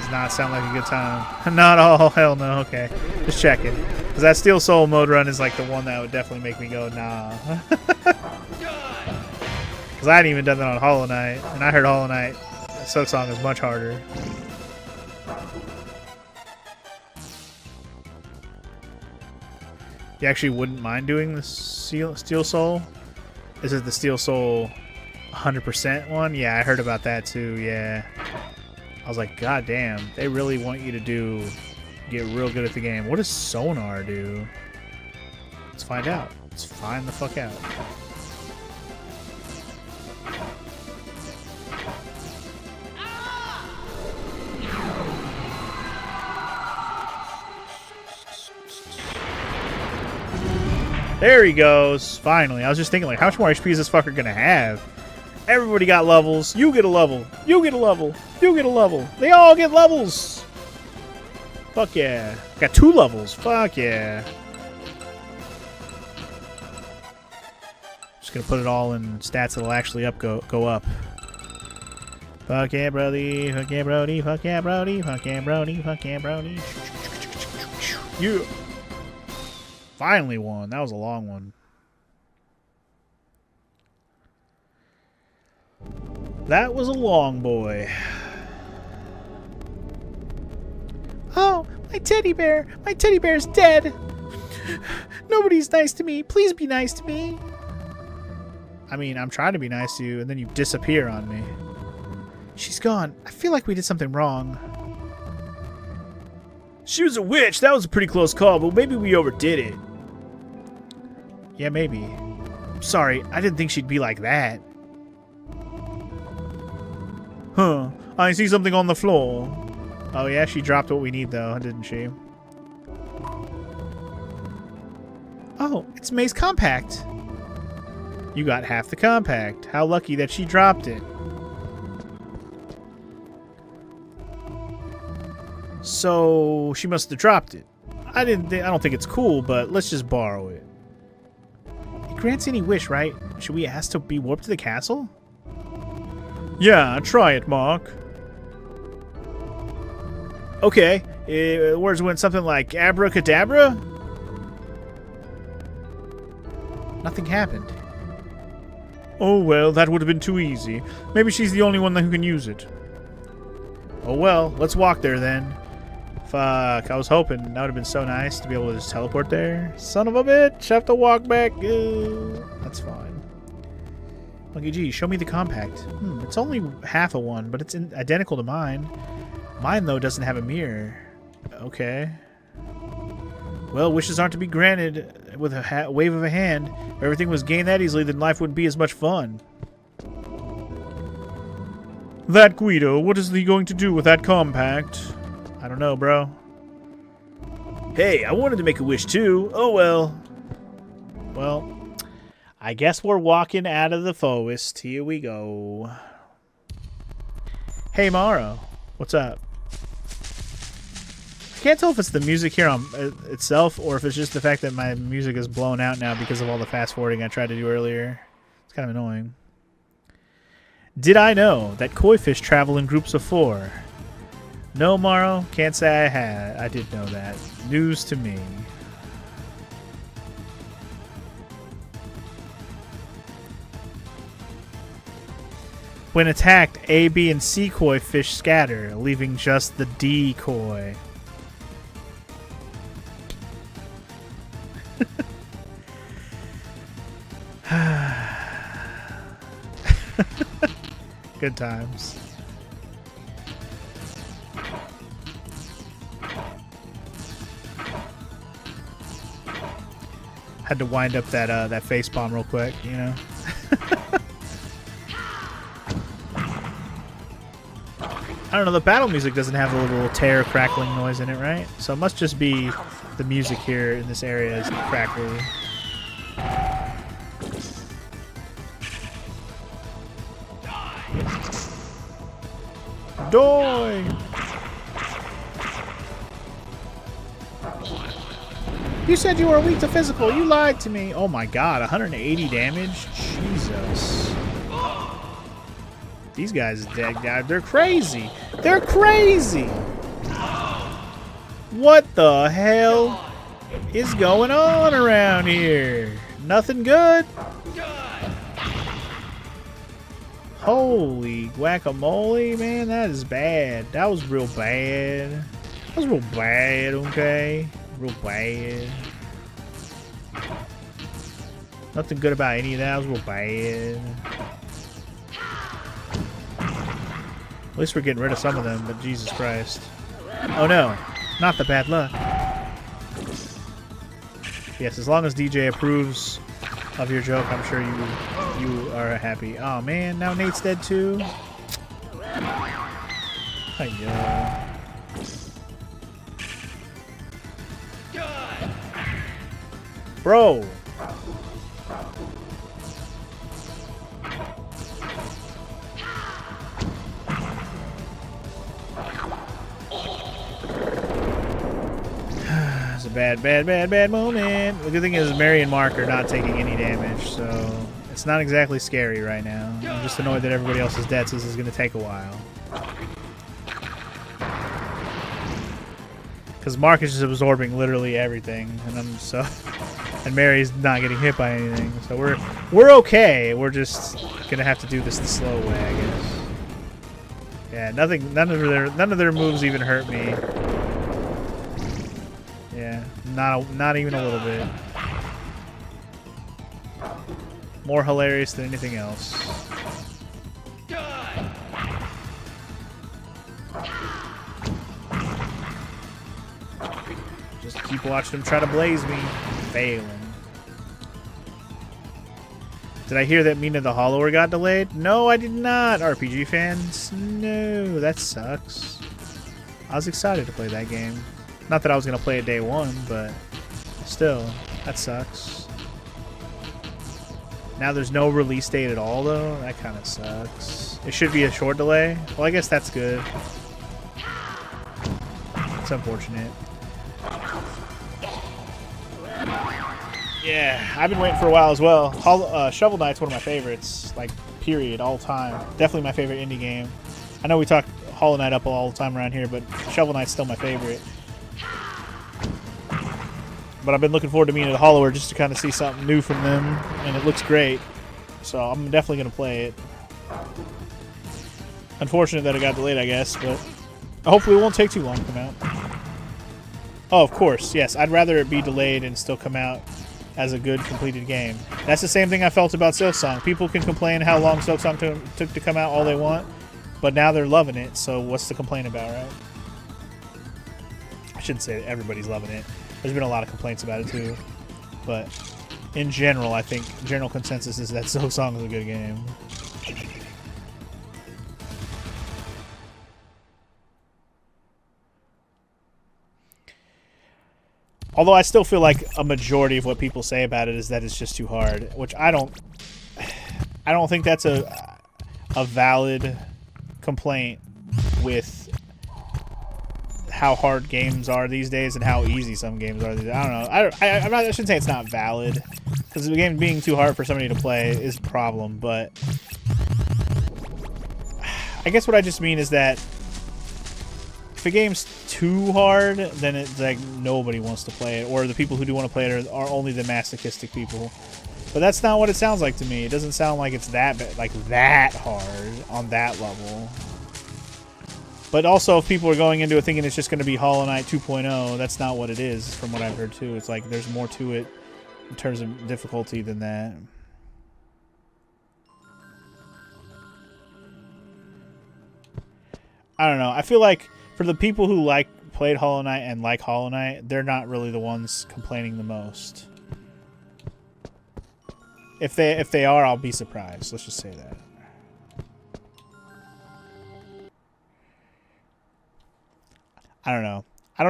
is not sound like a good time. Not all. Hell no. Okay. Just checking. Because that Steel Soul mode run is like the one that would definitely make me go, nah. Because I hadn't even done that on Hollow Knight. And I heard Hollow Knight, Silksong is much harder. You actually wouldn't mind doing the Steel Soul? Is it the Steel Soul 100% one? Yeah, I heard about that too, yeah. I was like, god damn, they really want you to get real good at the game. What does Sonar do? Let's find out. Let's find the fuck out. There he goes. Finally. I was just thinking, like, how much more HP is this fucker gonna have? Everybody got levels. You get a level. You get a level. You get a level. They all get levels. Fuck yeah. Got 2 levels. Fuck yeah. Just gonna put it all in stats that'll actually go up. Fuck yeah, Brody. Fuck yeah, Brody. Fuck yeah, Brody. Fuck yeah, Brody. Fuck yeah, Brody. You. Finally won. That was a long one. That was a long boy. Oh, my teddy bear. My teddy bear's dead. Nobody's nice to me. Please be nice to me. I mean, I'm trying to be nice to you, and then you disappear on me. She's gone. I feel like we did something wrong. She was a witch. That was a pretty close call, but maybe we overdid it. Yeah, maybe. Sorry, I didn't think she'd be like that. Huh. I see something on the floor. Oh yeah, she dropped what we need though, didn't she? Oh, it's May's compact. You got half the compact. How lucky that she dropped it. So she must have dropped it. I don't think it's cool, but let's just borrow it. It grants any wish, right? Should we ask to be warped to the castle? Yeah, try it, Mark. Okay. Words went something like abracadabra? Nothing happened. Oh well, that would have been too easy. Maybe she's the only one who can use it. Oh well, let's walk there then. Fuck, I was hoping that would have been so nice to be able to just teleport there. Son of a bitch, have to walk back. That's fine. Monkey G, show me the compact. It's only half a one, but it's identical to mine. Mine, though, doesn't have a mirror. Okay. Well, wishes aren't to be granted with a wave of a hand. If everything was gained that easily, then life wouldn't be as much fun. That Guido, what is he going to do with that compact? I don't know, bro. Hey, I wanted to make a wish too. Oh well. Well, I guess we're walking out of the forest. Here we go. Hey, Morrow. What's up? I can't tell if it's the music here on itself or if it's just the fact that my music is blown out now because of all the fast forwarding I tried to do earlier. It's kind of annoying. Did I know that koi fish travel in groups of 4? No, Morrow, can't say I had. I did know that. News to me. When attacked, A, B, and C koi fish scatter, leaving just the D koi. Good times. Had to wind up that face bomb real quick, you know. I don't know, the battle music doesn't have a little tear crackling noise in it, right? So it must just be the music here in this area is crackly. Die! You said you were weak to physical. You lied to me. Oh my god, 180 damage? Jesus. These guys, they're crazy. They're crazy! What the hell is going on around here? Nothing good? Holy guacamole, man, that is bad. That was real bad. That was real bad, okay? Real bad. Nothing good about any of that. That was real bad. At least we're getting rid of some of them, but Jesus Christ. Oh no, not the bad luck. Yes, as long as DJ approves of your joke, I'm sure you are happy. Oh man, now Nate's dead too. Hiya. Bro. It's a bad moment. The good thing is Mary and Mark are not taking any damage, so it's not exactly scary right now. I'm just annoyed that everybody else is dead, so this is going to take a while. Because Mark is just absorbing literally everything, and Mary's not getting hit by anything, so we're okay. We're just gonna have to do this the slow way, I guess. Yeah, none of their moves even hurt me. Yeah, not even a little bit. More hilarious than anything else. Just keep watching him try to blaze me. Failing. Did I hear that Mina the Hollower got delayed? No, I did not, RPG fans. No, that sucks. I was excited to play that game. Not that I was going to play it day one, but still, that sucks. Now there's no release date at all, though. That kind of sucks. It should be a short delay. Well, I guess that's good. It's unfortunate. Yeah, I've been waiting for a while as well. Shovel Knight's one of my favorites, like, period, all time. Definitely my favorite indie game. I know we talk Hollow Knight up all the time around here, but Shovel Knight's still my favorite. But I've been looking forward to Mina the Hollower just to kind of see something new from them, and it looks great. So I'm definitely going to play it. Unfortunate that it got delayed, I guess, but hopefully it won't take too long to come out. Oh, of course, yes. I'd rather it be delayed and still come out as a good, completed game. That's the same thing I felt about Silksong. People can complain how long Silksong took to come out all they want, but now they're loving it, so what's to complain about, right? I shouldn't say that everybody's loving it. There's been a lot of complaints about it, too. But in general, I think general consensus is that Silksong is a good game. Although I still feel like a majority of what people say about it is that it's just too hard, which I don't think that's a valid complaint with how hard games are these days and how easy some games are these days. I don't know. I shouldn't say it's not valid, because the game being too hard for somebody to play is a problem, but I guess what I just mean is that if a game's too hard, then it's like nobody wants to play it, or the people who do want to play it are only the masochistic people. But that's not what it sounds like to me. It doesn't sound like it's that hard on that level. But also, if people are going into it thinking it's just going to be Hollow Knight 2.0, that's not what it is, from what I've heard too. It's like there's more to it in terms of difficulty than that. I don't know. I feel like for the people who played Hollow Knight and like Hollow Knight, they're not really the ones complaining the most. If they are, I'll be surprised. Let's just say that. I don't know. I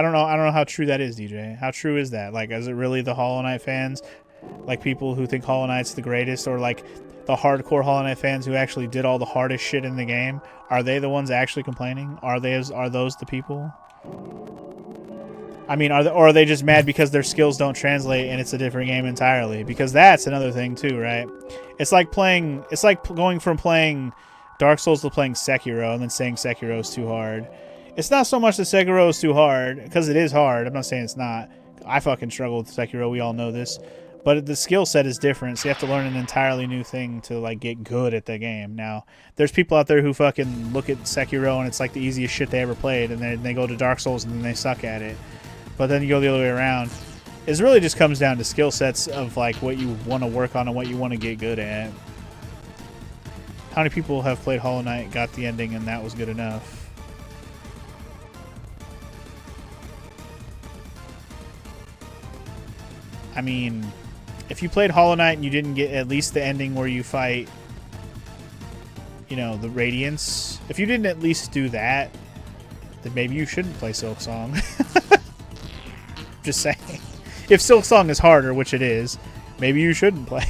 don't know how true that is, DJ. How true is that? Like, is it really the Hollow Knight fans, like people who think Hollow Knight's the greatest, or like the hardcore Hollow Knight fans who actually did all the hardest shit in the game? Are they the ones actually complaining? Are those the people? I mean, or are they just mad because their skills don't translate and it's a different game entirely? Because that's another thing too, right? It's like going from playing Dark Souls to playing Sekiro and then saying Sekiro's too hard. It's not so much that Sekiro is too hard, because it is hard. I'm not saying it's not. I fucking struggle with Sekiro. We all know this. But the skill set is different, so you have to learn an entirely new thing to like get good at the game. Now, there's people out there who fucking look at Sekiro and it's like the easiest shit they ever played, and then they go to Dark Souls and then they suck at it. But then you go the other way around. It really just comes down to skill sets of like what you want to work on and what you want to get good at. How many people have played Hollow Knight, got the ending, and that was good enough? I mean, if you played Hollow Knight and you didn't get at least the ending where you fight, you know, the Radiance, if you didn't at least do that, then maybe you shouldn't play Silksong. Just saying. If Silksong is harder, which it is, maybe you shouldn't play.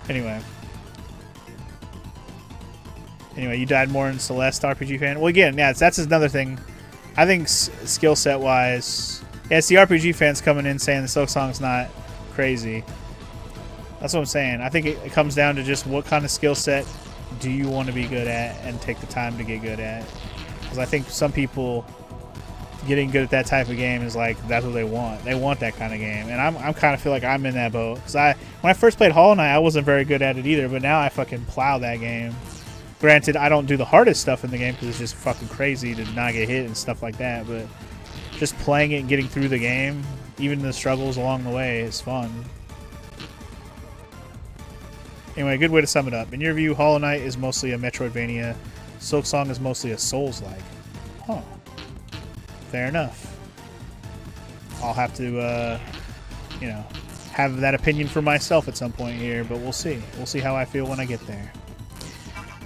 Anyway, you died more in Celeste, RPG fan. Well, again, yeah, that's another thing. I think skill set wise, yeah, it's the RPG fans coming in saying the Silksong's not crazy. That's what I'm saying. I think it comes down to just what kind of skill set do you want to be good at and take the time to get good at. Because I think some people getting good at that type of game is like that's what they want. They want that kind of game, and I'm kind of feel like I'm in that boat. Because when I first played Hollow Knight, I wasn't very good at it either, but now I fucking plow that game. Granted, I don't do the hardest stuff in the game because it's just fucking crazy to not get hit and stuff like that, but just playing it and getting through the game, even the struggles along the way, is fun. Anyway, a good way to sum it up. In your view, Hollow Knight is mostly a Metroidvania. Silksong is mostly a Souls-like. Huh. Fair enough. I'll have to, you know, have that opinion for myself at some point here, but we'll see. We'll see how I feel when I get there.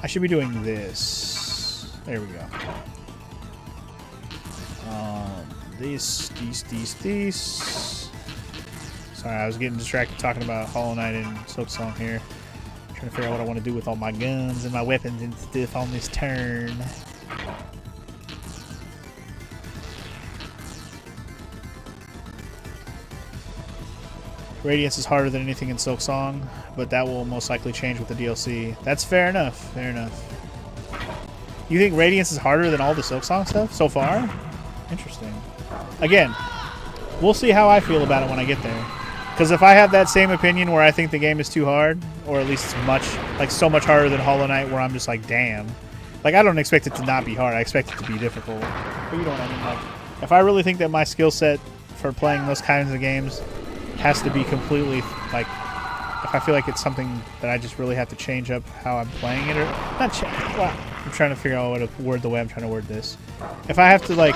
I should be doing this. There we go. These. Sorry, I was getting distracted talking about Hollow Knight and Silksong here. Trying to figure out what I want to do with all my guns and my weapons and stuff on this turn. Radiance is harder than anything in Silksong, but that will most likely change with the DLC. That's fair enough. Fair enough. You think Radiance is harder than all the Silksong stuff so far? Interesting. Again, we'll see how I feel about it when I get there. Because if I have that same opinion where I think the game is too hard, or at least so much harder than Hollow Knight, where I'm just like, damn. Like, I don't expect it to not be hard. I expect it to be difficult. But you know what I mean? Like, if I really think that my skill set for playing those kinds of games has to be completely, like, if I feel like it's something that I just really have to change up how I'm playing it, or not well, I'm trying to figure out what to word the way I'm trying to word this. If I have to, like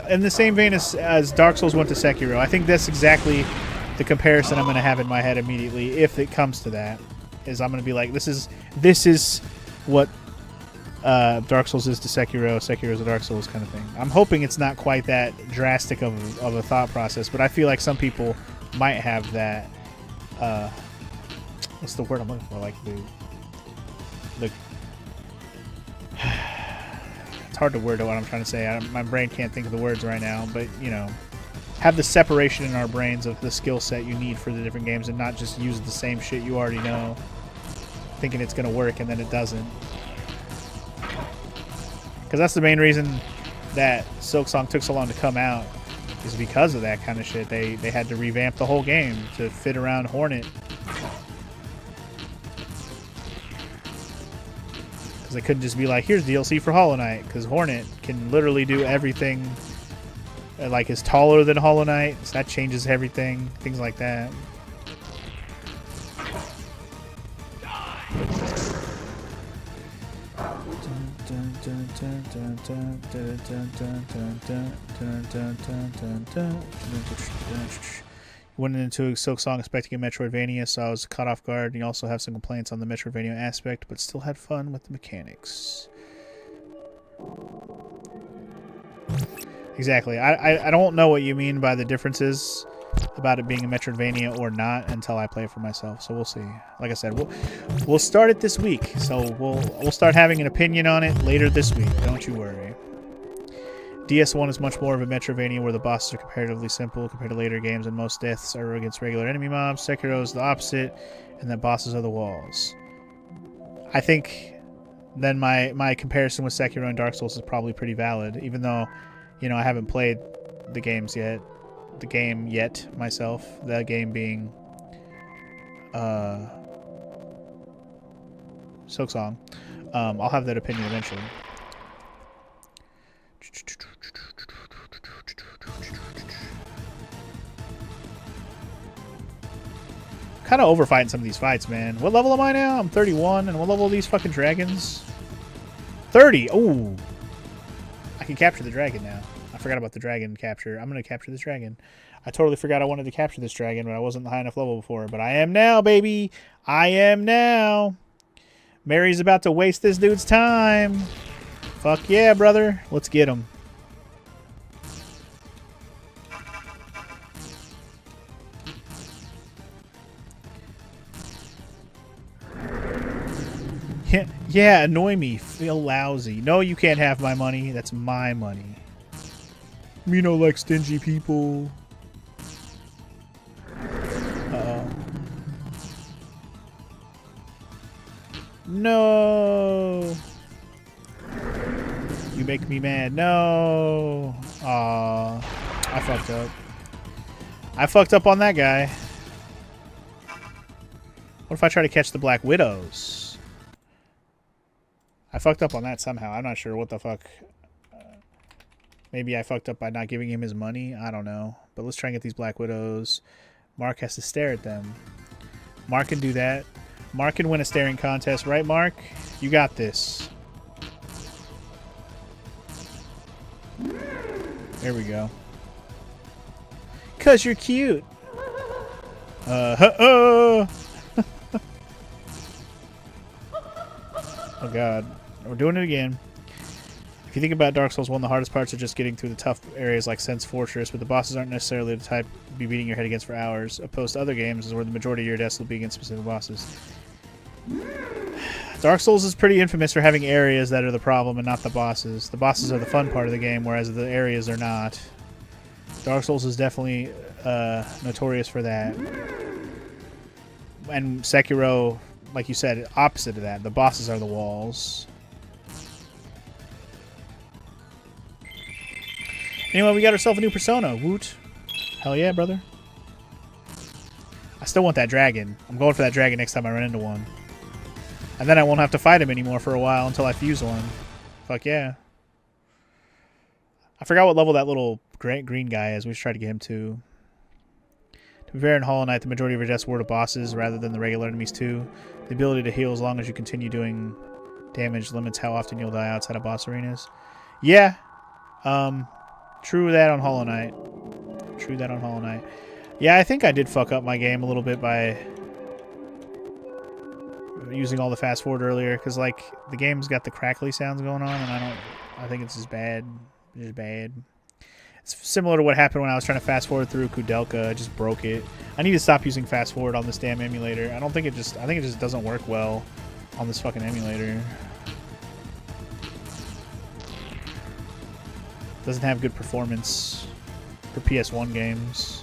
in the same vein as Dark Souls went to Sekiro, I think that's exactly the comparison I'm going to have in my head immediately if it comes to that. Is I'm going to be like, this is what Dark Souls is to Sekiro, Sekiro is a Dark Souls kind of thing. I'm hoping it's not quite that drastic of a thought process, but I feel like some people might have that. What's the word I'm looking for? Like the it's hard to word what I'm trying to say. My brain can't think of the words right now, but you know, have the separation in our brains of the skill set you need for the different games, and not just use the same shit you already know, thinking it's going to work and then it doesn't. Because that's the main reason that Silksong took so long to come out, is because of that kind of shit. They had to revamp the whole game to fit around Hornet. Because they couldn't just be like, here's DLC for Hollow Knight, because Hornet can literally do everything. Like, is taller than Hollow Knight, so that changes everything, things like that. Went into Silksong expecting a Metroidvania, so I was caught off guard. And you also have some complaints on the Metroidvania aspect, but still had fun with the mechanics. Exactly. I don't know what you mean by the differences about it being a Metroidvania or not until I play it for myself. So we'll see. Like I said, we'll start it this week. So we'll start having an opinion on it later this week. Don't you worry. DS1 is much more of a Metroidvania where the bosses are comparatively simple compared to later games, and most deaths are against regular enemy mobs. Sekiro is the opposite, and that bosses are the walls. I think then my comparison with Sekiro and Dark Souls is probably pretty valid, even though, you know, I haven't played the game yet myself. The game being Silksong. I'll have that opinion eventually. Kind of overfighting some of these fights, man. What level am I now? I'm 31, and what level are these fucking dragons? 30! Oh! I can capture the dragon now. I forgot about the dragon capture. I'm going to capture this dragon. I totally forgot I wanted to capture this dragon, but I wasn't high enough level before. But I am now, baby! I am now! Mary's about to waste this dude's time. Fuck yeah, brother. Let's get him. Yeah, annoy me. Feel lousy. No, you can't have my money. That's my money. Me no like stingy people. Uh-oh. No. You make me mad. No. Aw. I fucked up. I fucked up on that guy. What if I try to catch the Black Widows? I fucked up on that somehow. I'm not sure what the fuck. Maybe I fucked up by not giving him his money. I don't know. But let's try and get these Black Widows. Mark has to stare at them. Mark can do that. Mark can win a staring contest, right, Mark? You got this. There we go. 'Cause you're cute. Oh god. We're doing it again. If you think about Dark Souls 1, the hardest parts are just getting through the tough areas like Sense Fortress, but the bosses aren't necessarily the type to be beating your head against for hours, opposed to other games where the majority of your deaths will be against specific bosses. Dark Souls is pretty infamous for having areas that are the problem and not the bosses. The bosses are the fun part of the game, whereas the areas are not. Dark Souls is definitely notorious for that. And Sekiro, like you said, opposite of that. The bosses are the walls. Anyway, we got ourselves a new persona. Woot. Hell yeah, brother. I still want that dragon. I'm going for that dragon next time I run into one. And then I won't have to fight him anymore for a while until I fuse one. Fuck yeah. I forgot what level that little green guy is. We should try to get him to. To be fair, in Hollow Knight, the majority of your deaths were to bosses rather than the regular enemies too. The ability to heal as long as you continue doing damage limits how often you'll die outside of boss arenas. Yeah. True that on Hollow Knight. True that on Hollow Knight. Yeah, I think I did fuck up my game a little bit by using all the fast forward earlier, because like the game's got the crackly sounds going on, and I think it's just bad. It's just bad. It's similar to what happened when I was trying to fast forward through Kudelka. I just broke it. I need to stop using fast forward on this damn emulator. I think it just doesn't work well on this fucking emulator. Doesn't have good performance for PS1 games.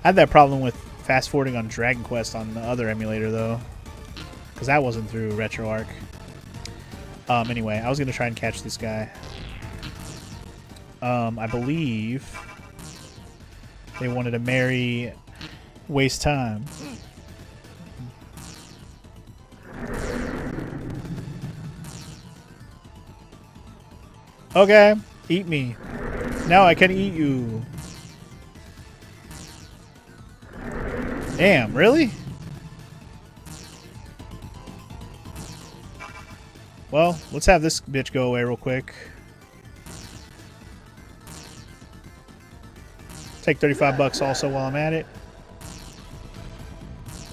I had that problem with fast forwarding on Dragon Quest on the other emulator though, because that wasn't through RetroArch. Anyway, I was gonna try and catch this guy. I believe they wanted to marry waste time. Okay, eat me. Now I can eat you. Damn, really? Well, let's have this bitch go away real quick. Take 35 bucks also while I'm at it.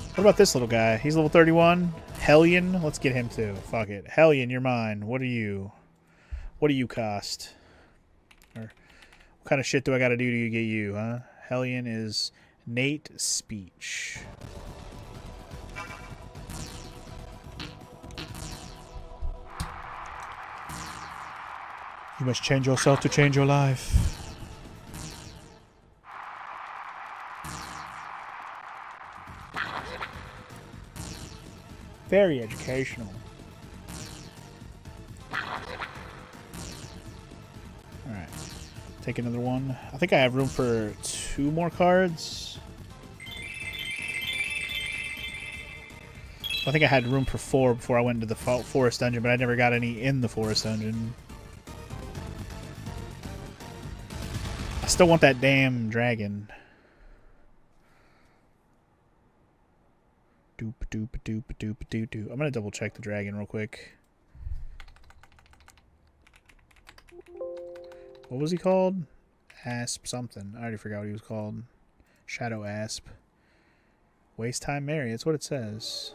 What about this little guy? He's level 31. Hellion. Let's get him too. Fuck it. Hellion, you're mine. What are you? What do you cost? Or what kind of shit do I gotta do to get you, huh? Hellion is Nate Speech. You must change yourself to change your life. Very educational. Alright. Take another one. I think I have room for 2 more cards. I think I had room for 4 before I went into the forest dungeon, but I never got any in the forest dungeon. I still want that damn dragon. Doop doop doop doop doop doop. I'm gonna double check the dragon real quick. What was he called? Asp something. I already forgot what he was called. Shadow Asp. Waste Time Mary. That's what it says.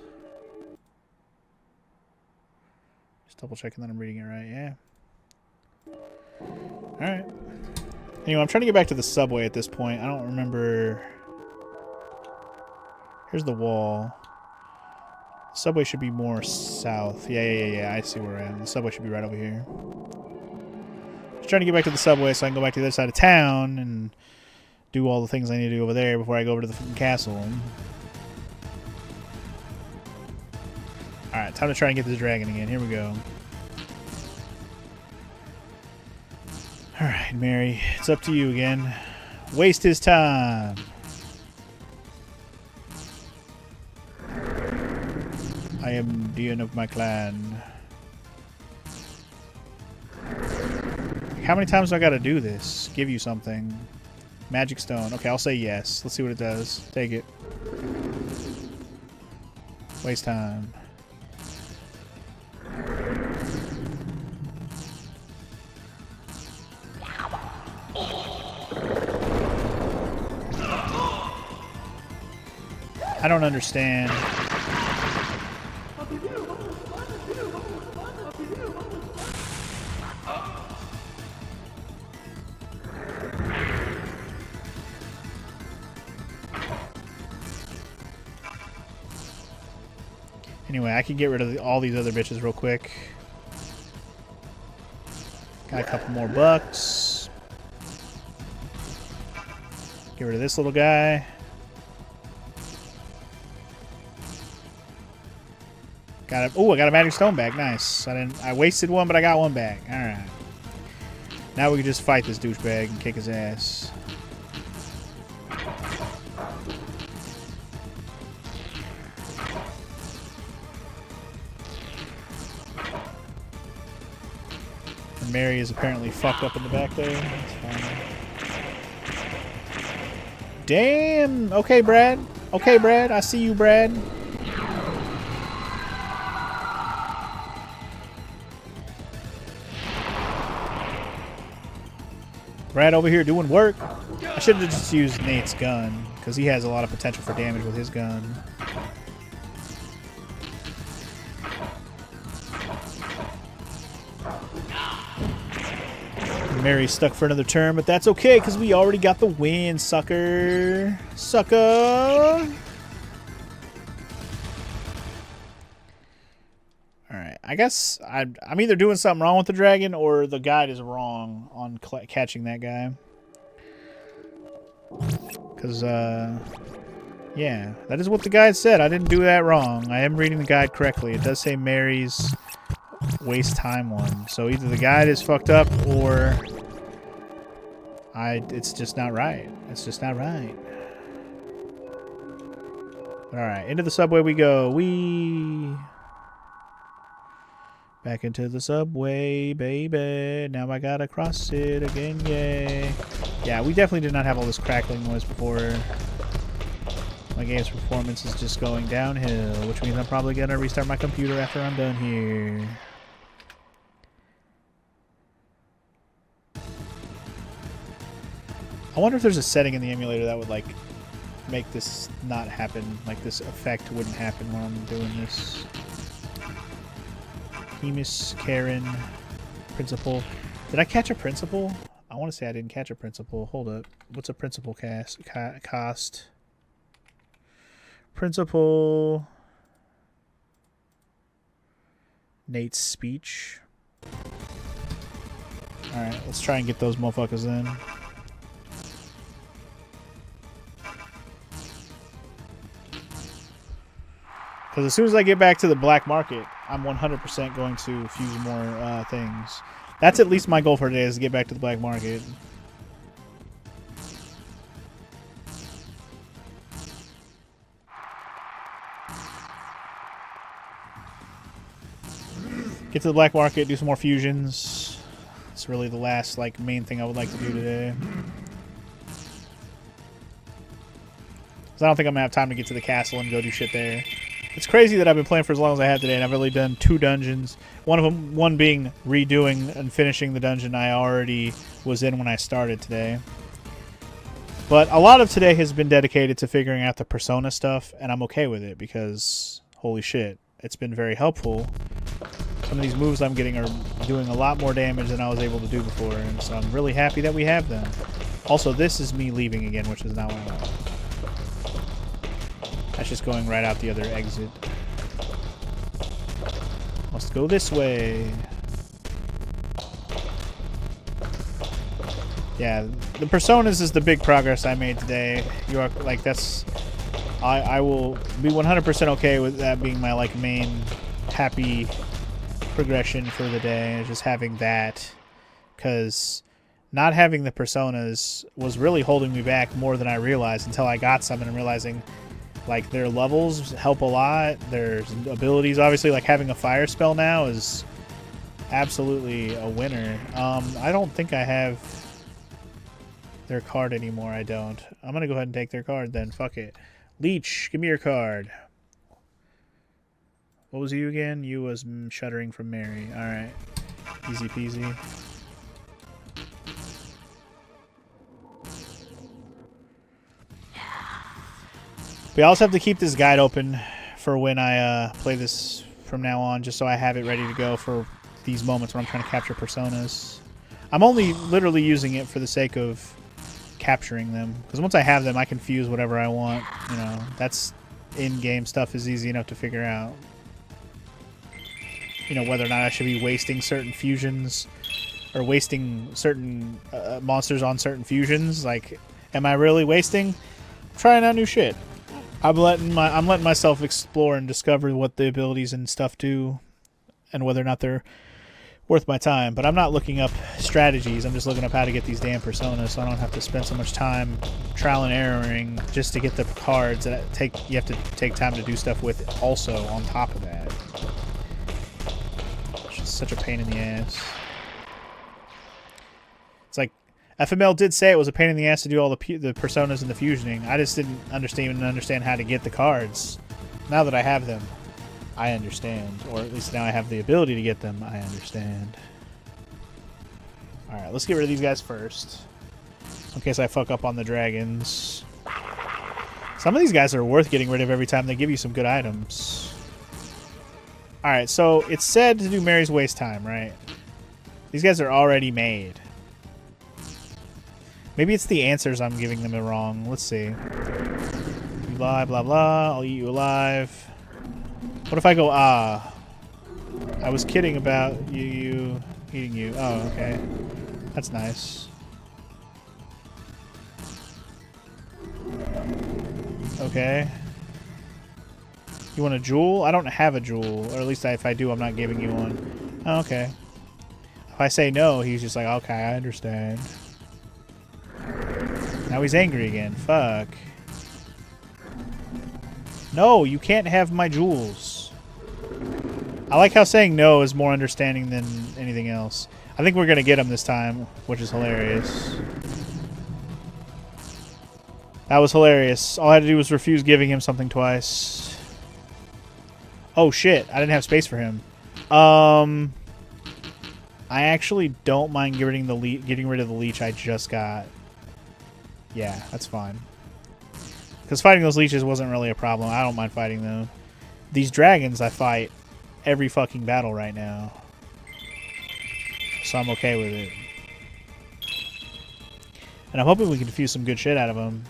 Just double checking that I'm reading it right. Yeah. Alright. Anyway, I'm trying to get back to the subway at this point. I don't remember. Here's the wall. The subway should be more south. Yeah. I see where we're at. The subway should be right over here. Just trying to get back to the subway so I can go back to the other side of town and do all the things I need to do over there before I go over to the fucking castle. Alright, time to try and get this dragon again. Here we go. Alright, Mary. It's up to you again. Waste his time. I am Dian of my clan. How many times do I gotta do this? Give you something. Magic stone. Okay, I'll say yes. Let's see what it does. Take it. Waste time. I don't understand. Anyway, I can get rid of all these other bitches real quick. Got a couple more bucks. Get rid of this little guy. Got a, oh, I got a magic stone back. Nice. I wasted one, but I got one back. All right. Now we can just fight this douchebag and kick his ass. And Mary is apparently fucked up in the back there. That's fine. Damn. Okay, Brad. Okay, Brad. I see you, Brad. Brad over here doing work. I should have just used Nate's gun, because he has a lot of potential for damage with his gun. Mary's stuck for another turn, but that's okay, because we already got the win, sucker. Sucker! Alright, I guess I'm either doing something wrong with the dragon or the guide is wrong on catching that guy. Because, yeah, that is what the guide said. I didn't do that wrong. I am reading the guide correctly. It does say Mary's waste time one. So either the guide is fucked up or it's just not right. It's just not right. Alright, into the subway we go. Back into the subway, baby. Now I gotta cross it again, yay. Yeah, we definitely did not have all this crackling noise before. My game's performance is just going downhill, which means I'm probably gonna restart my computer after I'm done here. I wonder if there's a setting in the emulator that would, like, make this not happen. Like, this effect wouldn't happen when I'm doing this. Hemus, Karen, Principal. Did I catch a Principal? I want to say I didn't catch a Principal. Hold up. What's a Principal cost? Principal. Nate's speech. Alright, let's try and get those motherfuckers in. Because as soon as I get back to the black market, I'm 100% going to fuse more things. That's at least my goal for today, is to get back to the black market. Get to the black market, do some more fusions. It's really the last like main thing I would like to do today. Because I don't think I'm going to have time to get to the castle and go do shit there. It's crazy that I've been playing for as long as I have today, and I've only done 2 dungeons. One being redoing and finishing the dungeon I already was in when I started today. But a lot of today has been dedicated to figuring out the Persona stuff, and I'm okay with it because, holy shit, it's been very helpful. Some of these moves I'm getting are doing a lot more damage than I was able to do before, and so I'm really happy that we have them. Also, this is me leaving again, which is not what I want. That's just going right out the other exit. Must go this way. Yeah, the Personas is the big progress I made today. You are like that's. I will be 100% okay with that being my like main happy progression for the day. Just having that, because not having the Personas was really holding me back more than I realized until I got some and I'm realizing. Like, their levels help a lot. Their abilities, obviously, like having a fire spell now is absolutely a winner. I don't think I have their card anymore. I don't. I'm going to go ahead and take their card then. Fuck it. Leech, give me your card. What was you again? You was Shuddering from Mary. Alright. Easy peasy. We also have to keep this guide open for when I play this from now on, just so I have it ready to go for these moments when I'm trying to capture Personas. I'm only literally using it for the sake of capturing them, because once I have them, I can fuse whatever I want. You know, that's in-game stuff is easy enough to figure out. You know, whether or not I should be wasting certain fusions or wasting certain monsters on certain fusions. Like, am I really wasting? I'm trying out new shit. I'm letting myself explore and discover what the abilities and stuff do, and whether or not they're worth my time. But I'm not looking up strategies. I'm just looking up how to get these damn Personas, so I don't have to spend so much time trial and erroring just to get the cards that you have to take time to do stuff with. Also, on top of that, it's just such a pain in the ass. It's like. FML did say it was a pain in the ass to do all the Personas and the fusioning. I just didn't understand how to get the cards. Now that I have them, I understand. Or at least now I have the ability to get them, I understand. Alright, let's get rid of these guys first. In case I fuck up on the dragons. Some of these guys are worth getting rid of every time they give you some good items. Alright, so it's said to do Mary's Waste Time, right? These guys are already made. Maybe it's the answers I'm giving them wrong. Let's see. You lie, blah, blah. I'll eat you alive. What if I go, ah? I was kidding about you eating you. Oh, okay. That's nice. Okay. You want a jewel? I don't have a jewel. Or at least if I do, I'm not giving you one. Oh, okay. If I say no, he's just like, okay, I understand. Now he's angry again. Fuck. No, you can't have my jewels. I like how saying no is more understanding than anything else. I think we're going to get him this time, which is hilarious. That was hilarious. All I had to do was refuse giving him something twice. Oh shit, I didn't have space for him. I actually don't mind getting rid of the leech I just got. Yeah, that's fine. Because fighting those leeches wasn't really a problem. I don't mind fighting them. These dragons I fight every fucking battle right now. So I'm okay with it. And I'm hoping we can defuse some good shit out of them.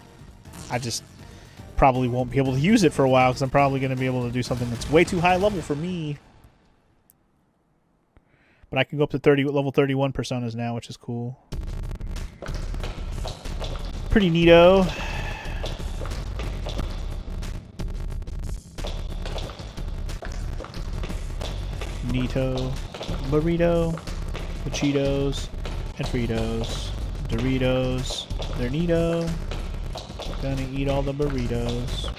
I just probably won't be able to use it for a while because I'm probably going to be able to do something that's way too high level for me. But But I can go up to level 31 personas now, which is cool. Pretty neato. Neato. Burrito. Cheetos. And Fritos. Doritos. They're neato. Gonna eat all the burritos.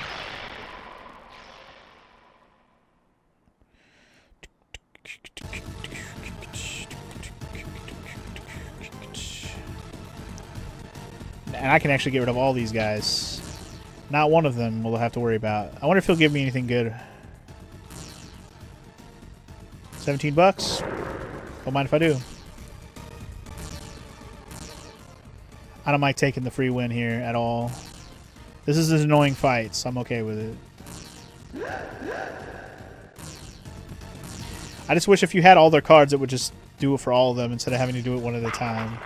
And I can actually get rid of all these guys. Not one of them we'll have to worry about. I wonder if he'll give me anything good. 17 bucks. Don't mind if I do. I don't mind taking the free win here at all. This is an annoying fight, so I'm okay with it. I just wish if you had all their cards, it would just do it for all of them instead of having to do it one at a time.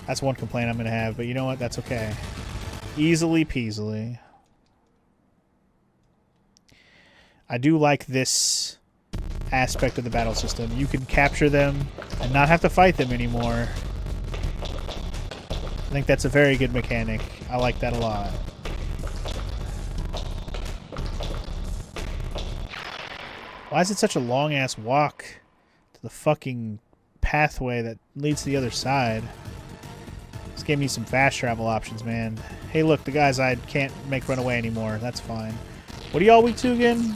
That's one complaint I'm going to have, but you know what? That's okay. Easily peasily. I do like this aspect of the battle system. You can capture them and not have to fight them anymore. I think that's a very good mechanic. I like that a lot. Why is it such a long-ass walk to the fucking pathway that leads to the other side? This gave me some fast travel options, man. Hey, look, the guys I can't make run away anymore. That's fine. What are y'all weak to again?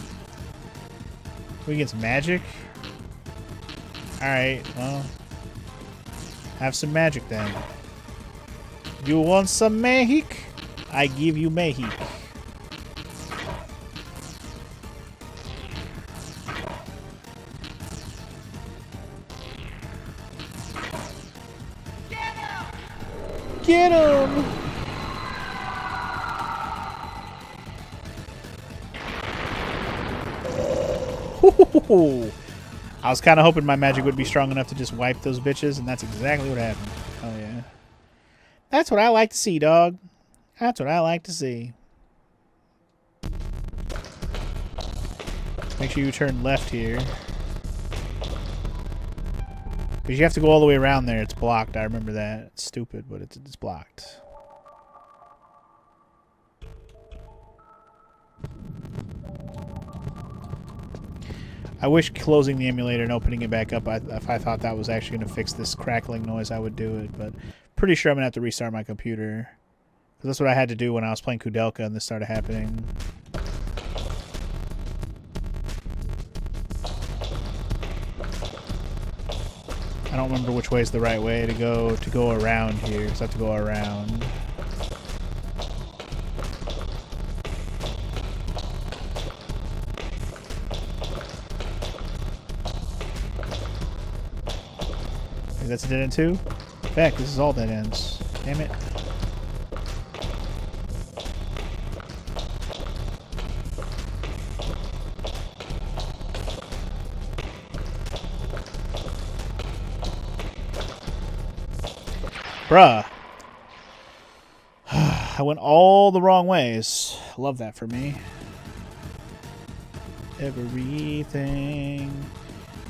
We against magic? Alright, well. Have some magic then. You want some magic? I give you magic. Get him! I was kind of hoping my magic would be strong enough to just wipe those bitches, and that's exactly what happened. Oh, yeah. That's what I like to see, dog. That's what I like to see. Make sure you turn left here. Because you have to go all the way around there. It's blocked. I remember that. It's stupid, but it's blocked. I wish closing the emulator and opening it back up, if I thought that was actually going to fix this crackling noise, I would do it. But pretty sure I'm going to have to restart my computer. Because that's what I had to do when I was playing Kudelka and this started happening. I don't remember which way is the right way to go around here. So I have to go around. That's a dead end too? Heck, this is all dead ends. Damn it. Bruh. I went all the wrong ways. Love that for me. Everything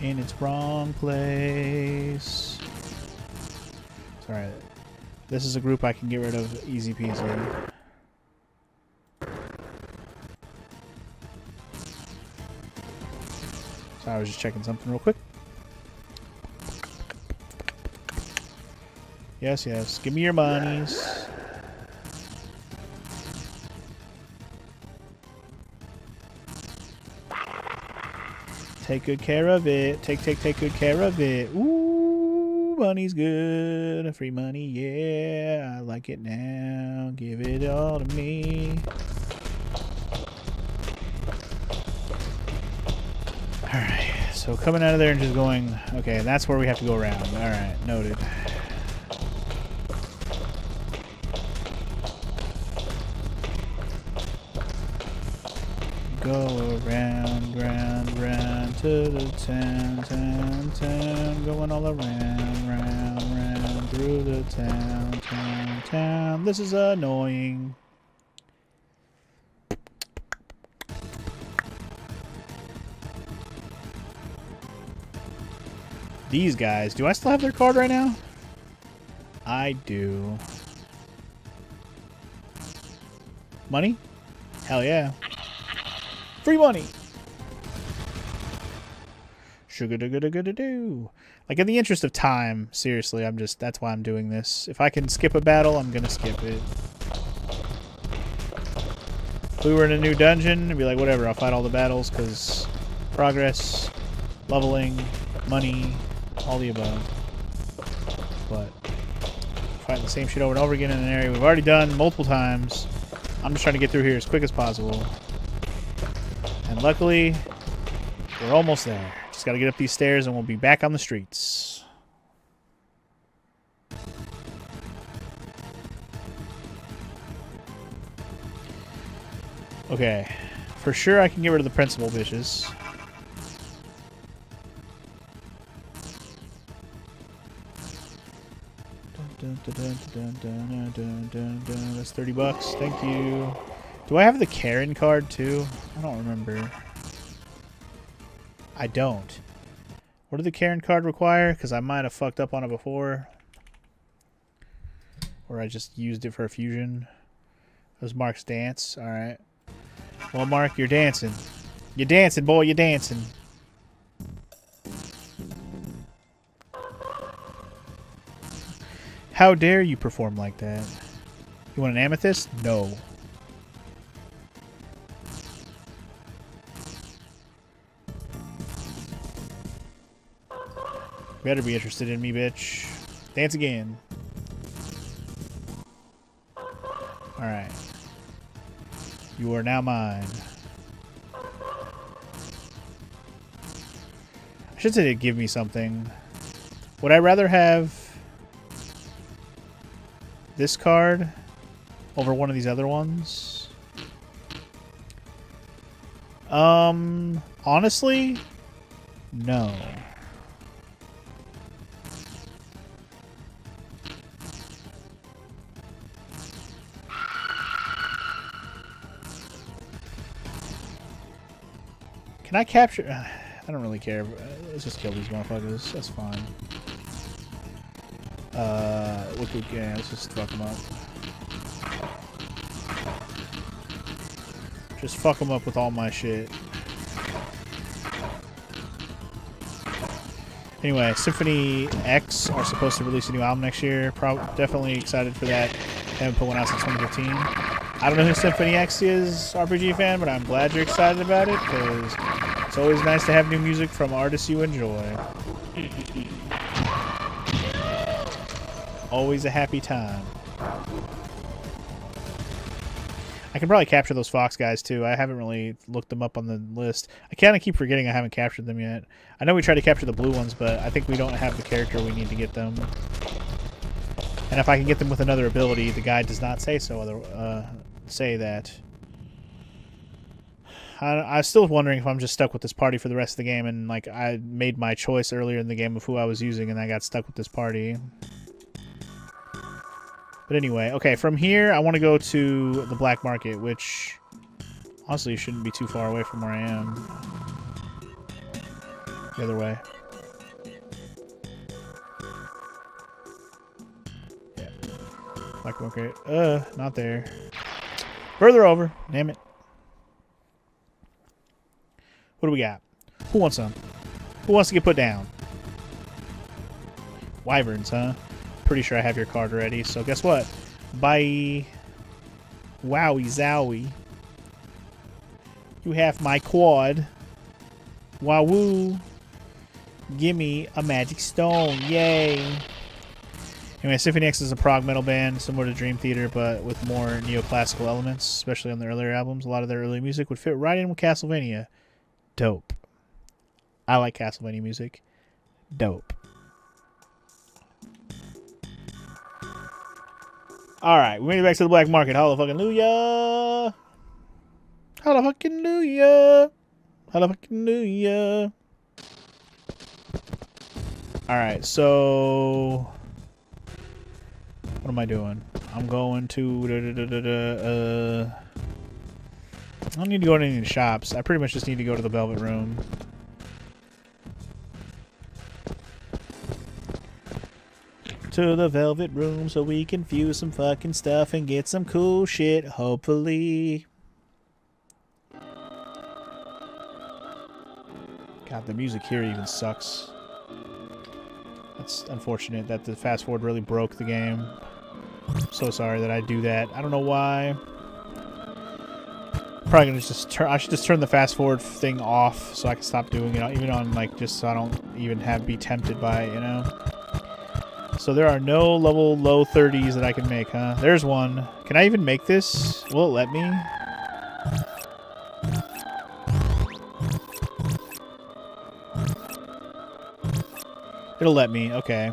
in its wrong place. It's alright. This is a group I can get rid of easy peasy. So I was just checking something real quick. Yes, yes. Give me your monies. Take good care of it. Take good care of it. Ooh, money's good. Free money, yeah. I like it now. Give it all to me. Alright, so coming out of there and just going... Okay, that's where we have to go around. Alright, noted. Go around, round to the town, going all around, round, through the town. This is annoying. these guys. Do I still have their card right now? I do. Money? Hell yeah. Free money! Sugar da da da do. Like, in the interest of time, seriously, that's why I'm doing this. If I can skip a battle, I'm gonna skip it. If we were in a new dungeon, it'd be like, whatever, I'll fight all the battles, because progress, leveling, money, all the above. But fighting the same shit over and over again in an area we've already done multiple times. I'm just trying to get through here as quick as possible. And luckily, we're almost there. Just gotta get up these stairs and we'll be back on the streets. Okay. For sure I can get rid of the principal bitches. That's $30. Thank you. Do I have the Karen card too? I don't remember. I don't. What did the Karen card require? Because I might have fucked up on it before. Or I just used it for a fusion. That was Mark's dance. Alright. Well, Mark, you're dancing. You're dancing, boy. You're dancing. How dare you perform like that? You want an amethyst? No. Better be interested in me, bitch. Dance again. Alright. You are now mine. I should say to give me something. Would I rather have this card over one of these other ones? Honestly, no. Can I capture... I don't really care. Let's just kill these motherfuckers. That's fine. Yeah, let's just fuck them up. Just fuck them up with all my shit. Anyway, Symphony X are supposed to release a new album next year. Definitely excited for that. Haven't put one out since 2015. I don't know who Symphony X is, RPG fan, but I'm glad you're excited about it, because it's always nice to have new music from artists you enjoy. Always a happy time. I can probably capture those Fox guys too. I haven't really looked them up on the list. I kind of keep forgetting I haven't captured them yet. I know we tried to capture the blue ones, but I think we don't have the character we need to get them. And if I can get them with another ability, the guide does not say so. Say that. I'm still wondering if I'm just stuck with this party for the rest of the game, and like I made my choice earlier in the game of who I was using, and I got stuck with this party. But anyway, okay, from here I want to go to the black market, which honestly shouldn't be too far away from where I am. The other way. Yeah. Black market. Not there. Further over. Damn it. What do we got? Who wants some? Who wants to get put down? Wyverns, huh? Pretty sure I have your card already, so guess what? Bye. Wowie zowie. You have my quad. Wowoo. Gimme a magic stone. Yay. Anyway, Symphony X is a prog metal band similar to Dream Theater, but with more neoclassical elements, especially on the earlier albums. A lot of their early music would fit right in with Castlevania. Dope. I like Castlevania music. Dope. Alright, we made it back to the black market. Hallelujah! Hallelujah! Hallelujah! Alright, so... what am I doing? I'm going to... I don't need to go to any shops. I pretty much just need to go to the Velvet Room. to the Velvet Room so we can fuse some fucking stuff and get some cool shit, hopefully. God, the music here even sucks. That's unfortunate that the fast forward really broke the game. I'm so sorry that I do that. I don't know why. Probably gonna just turn. I should just turn the fast forward thing off so I can stop doing it, even on like just so I don't even be tempted by it, you know. So there are no level low 30s that I can make, huh? There's one. Can I even make this? Will it let me? It'll let me. Okay.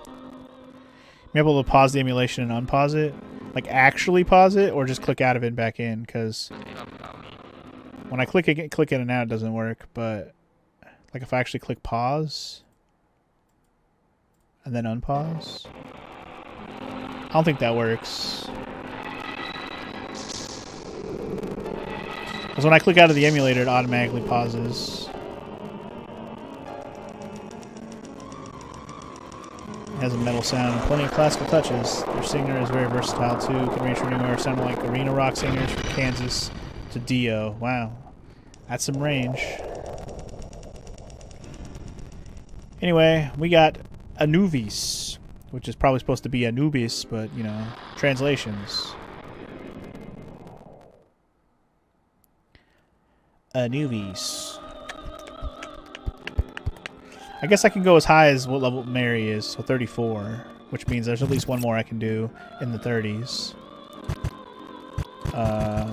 I'm able to pause the emulation and unpause it. Like actually pause it, or just click out of it and back in, because when I click in and out, it doesn't work. But like if I actually click pause and then unpause, I don't think that works. Because when I click out of the emulator, it automatically pauses. It has a metal sound and plenty of classical touches. Their singer is very versatile too. Can range from anywhere sounding like arena rock singers from Kansas to Dio. Wow. That's some range. Anyway, we got Anubis, which is probably supposed to be Anubis, but, you know, translations. Anubis. I guess I can go as high as what level Mary is, so 34, which means there's at least one more I can do in the 30s.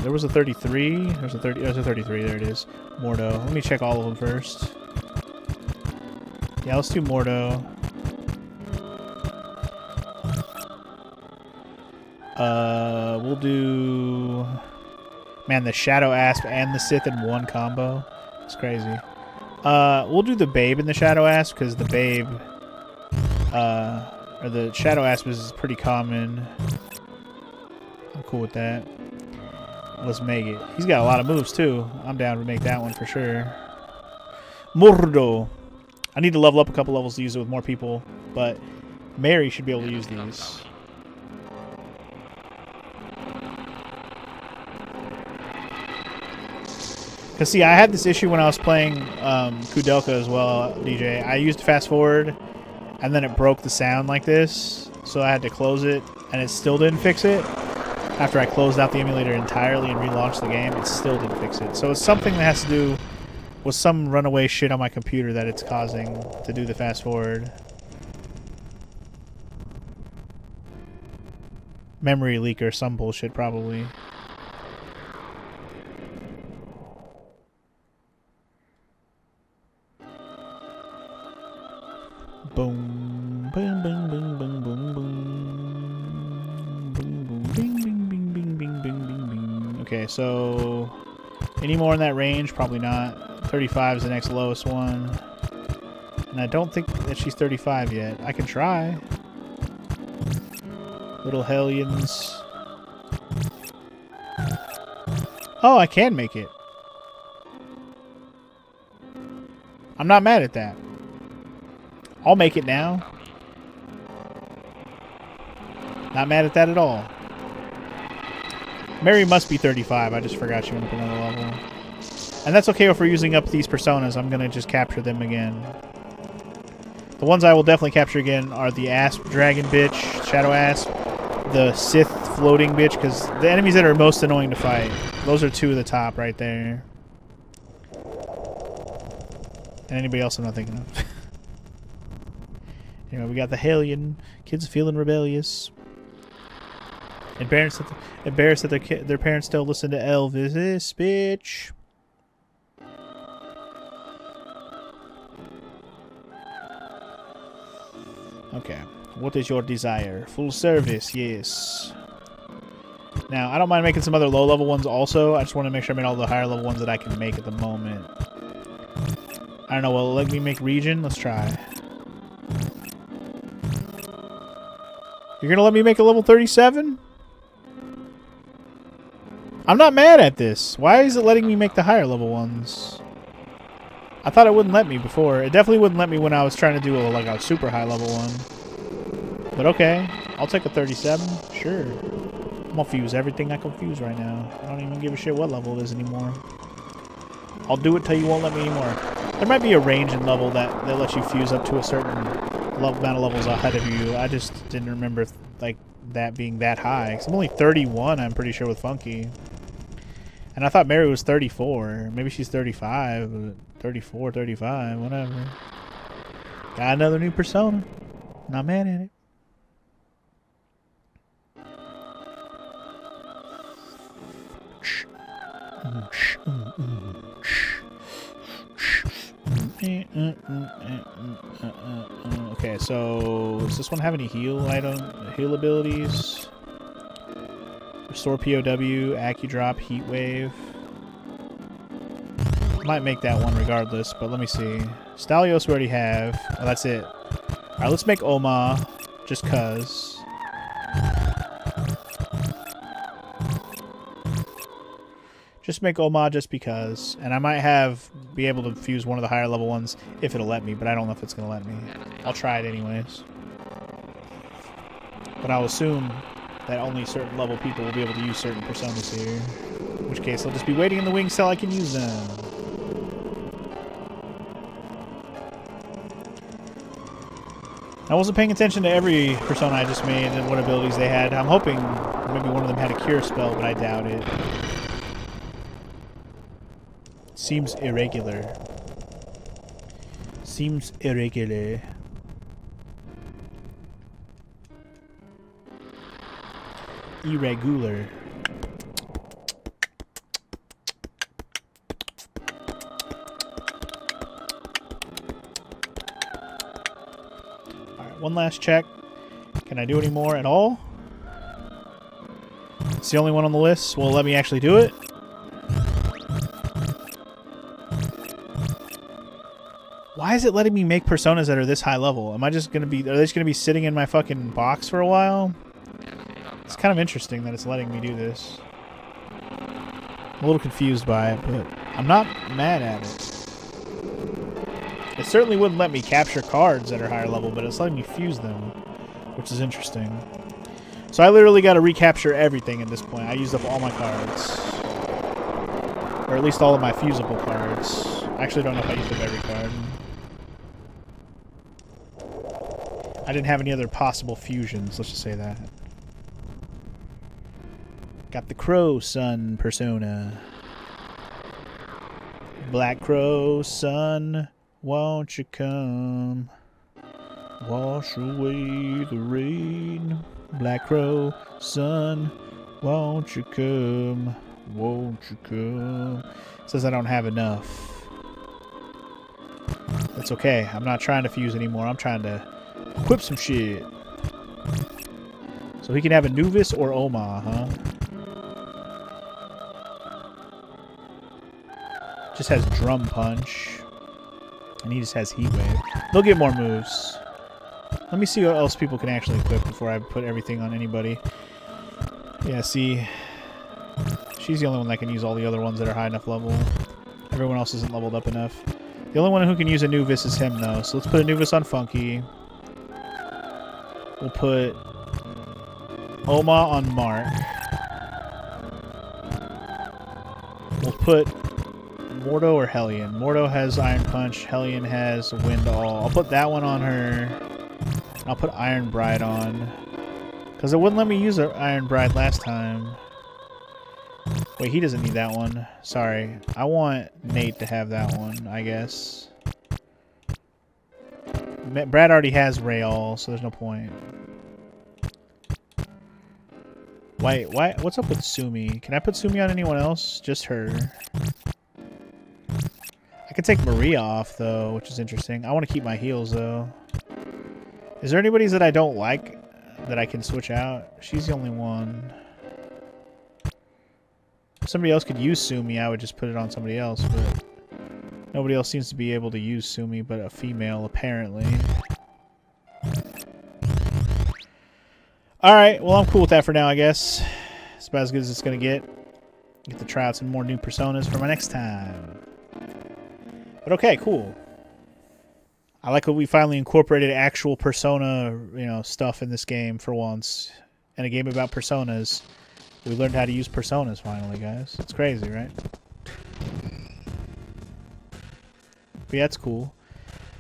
There was a 33. There's a 33. There it is. Mordo. Let me check all of them first. Yeah, let's do Mordo. We'll do... Man, the Shadow Asp and the Sith in one combo. It's crazy. We'll do the Babe in the Shadow Asp, because the Babe, or the Shadow Asp is pretty common. I'm cool with that. Let's make it. He's got a lot of moves, too. I'm down to make that one for sure. Mordo. I need to level up a couple levels to use it with more people, but Mary should be able to use these. Because, see, I had this issue when I was playing Kudelka as well, DJ. I used fast forward, and then it broke the sound like this, so I had to close it, and it still didn't fix it. After I closed out the emulator entirely and relaunched the game, it still didn't fix it. So it's something that has to do with some runaway shit on my computer that it's causing to do the fast forward. Memory leak or some bullshit, probably. Boom, boom, boom, boom, boom, boom, boom, boom, boom, bing, bing, bing, bing, bing, bing, bing, bing. Okay, so any more in that range? Probably not. 35 is the next lowest one, and I don't think that she's 35 yet. I can try. Little hellions. Oh, I can make it. I'm not mad at that. I'll make it now. Not mad at that at all. Mary must be 35. I just forgot she went up another level. And that's okay if we're using up these personas. I'm going to just capture them again. The ones I will definitely capture again are the Asp Dragon bitch, Shadow Asp, the Sith floating bitch, because the enemies that are most annoying to fight. Those are two of the top right there. And anybody else I'm not thinking of. Anyway, we got the Hellion. Kids feeling rebellious. Embarrassed that their parents don't listen to Elvis, bitch. Okay. What is your desire? Full service, yes. Now, I don't mind making some other low-level ones also. I just want to make sure I made all the higher-level ones that I can make at the moment. I don't know. Will it let me make region? Let's try. You're going to let me make a level 37? I'm not mad at this. Why is it letting me make the higher level ones? I thought it wouldn't let me before. It definitely wouldn't let me when I was trying to do like a super high level one. But okay, I'll take a 37. Sure. I'm gonna fuse everything I can fuse right now. I don't even give a shit what level it is anymore. I'll do it till you won't let me anymore. There might be a range in level that lets you fuse up to a certain amount of levels ahead of you. I just didn't remember like that being that high. 'Cause I'm only 31, I'm pretty sure, with Funky. And I thought Mary was 34. Maybe she's 35, but 34, 35, whatever. Got another new persona. Not mad at it. Okay, so does this one have any heal abilities? Restore POW, AccuDrop, Heat Wave. Might make that one regardless, but let me see. Stalios we already have. Oh, that's it. Alright, let's make Oma, just cuz. Just make Oma just because. And I might be able to fuse one of the higher level ones if it'll let me, but I don't know if it's going to let me. I'll try it anyways. But I'll assume that only certain level people will be able to use certain personas here. In which case, I'll just be waiting in the wings till I can use them. I wasn't paying attention to every persona I just made and what abilities they had. I'm hoping maybe one of them had a cure spell, but I doubt it. Seems irregular. Seems irregular. Irregular. Alright, one last check. Can I do any more at all? It's the only one on the list. Will it let me actually do it? Why is it letting me make personas that are this high level? Am I just gonna be? Are they just gonna be sitting in my fucking box for a while? It's kind of interesting that it's letting me do this. I'm a little confused by it, but I'm not mad at it. It certainly wouldn't let me capture cards that are higher level, but it's letting me fuse them, which is interesting. So I literally got to recapture everything at this point. I used up all my cards, or at least all of my fusible cards. I actually don't know if I used up every card. I didn't have any other possible fusions, let's just say that. Got the Crow Sun persona. Black Crow Sun, won't you come? Wash away the rain. Black Crow Sun, won't you come? Won't you come? It says I don't have enough. That's okay. I'm not trying to fuse anymore. I'm trying to equip some shit. So he can have a Nuvis or Oma, huh? Just has Drum Punch. And he just has Heat Wave. They'll get more moves. Let me see what else people can actually equip before I put everything on anybody. Yeah, see. She's the only one that can use all the other ones that are high enough level. Everyone else isn't leveled up enough. The only one who can use a Nuvis is him, though. So let's put a Nuvis on Funky. We'll put Oma on Mark. We'll put Mordo or Hellion. Mordo has Iron Punch. Hellion has Wind All. I'll put that one on her. I'll put Iron Bride on. Because it wouldn't let me use Iron Bride last time. Wait, he doesn't need that one. Sorry. I want Nate to have that one, I guess. Brad already has Rayall, so there's no point. Wait, what's up with Sumi? Can I put Sumi on anyone else? Just her. I could take Maria off, though, which is interesting. I want to keep my heals, though. Is there anybody that I don't like that I can switch out? She's the only one. If somebody else could use Sumi, I would just put it on somebody else, but nobody else seems to be able to use Sumi but a female, apparently. Alright, well, I'm cool with that for now, I guess. It's about as good as it's going to get. Get to try out some more new personas for my next time. But okay, cool. I like that we finally incorporated actual Persona, stuff in this game for once. In a game about personas, we learned how to use personas finally, guys. It's crazy, right? But yeah, it's cool.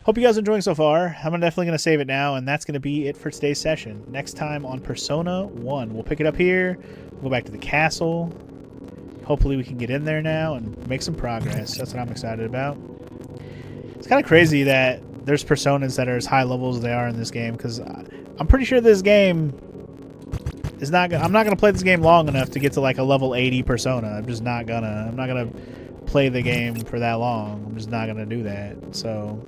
Hope you guys are enjoying so far. I'm definitely going to save it now, and that's going to be it for today's session. Next time on Persona 1. We'll pick it up here. We'll go back to the castle. Hopefully we can get in there now and make some progress. That's what I'm excited about. It's kind of crazy that there's personas that are as high levels as they are in this game, because I'm pretty sure this game is not gonna, I'm not going to play this game long enough to get to like a level 80 persona. I'm just not going to. I'm not going to play the game for that long. I'm just not going to do that. So,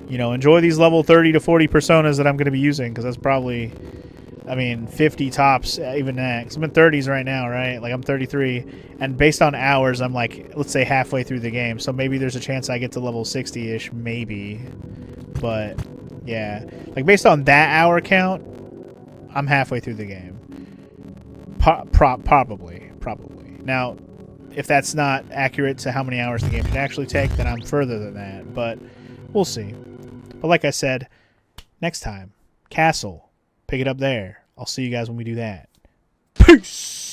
enjoy these level 30 to 40 personas that I'm going to be using, because that's probably, 50 tops, even that. 'Cause I'm in 30s right now, right? Like, I'm 33, and based on hours, I'm like, let's say halfway through the game. So maybe there's a chance I get to level 60-ish, maybe. But, yeah. Like, based on that hour count, I'm halfway through the game. Probably. Now, if that's not accurate to how many hours the game can actually take, then I'm further than that. But we'll see. But like I said, next time, Castle. Pick it up there. I'll see you guys when we do that. Peace!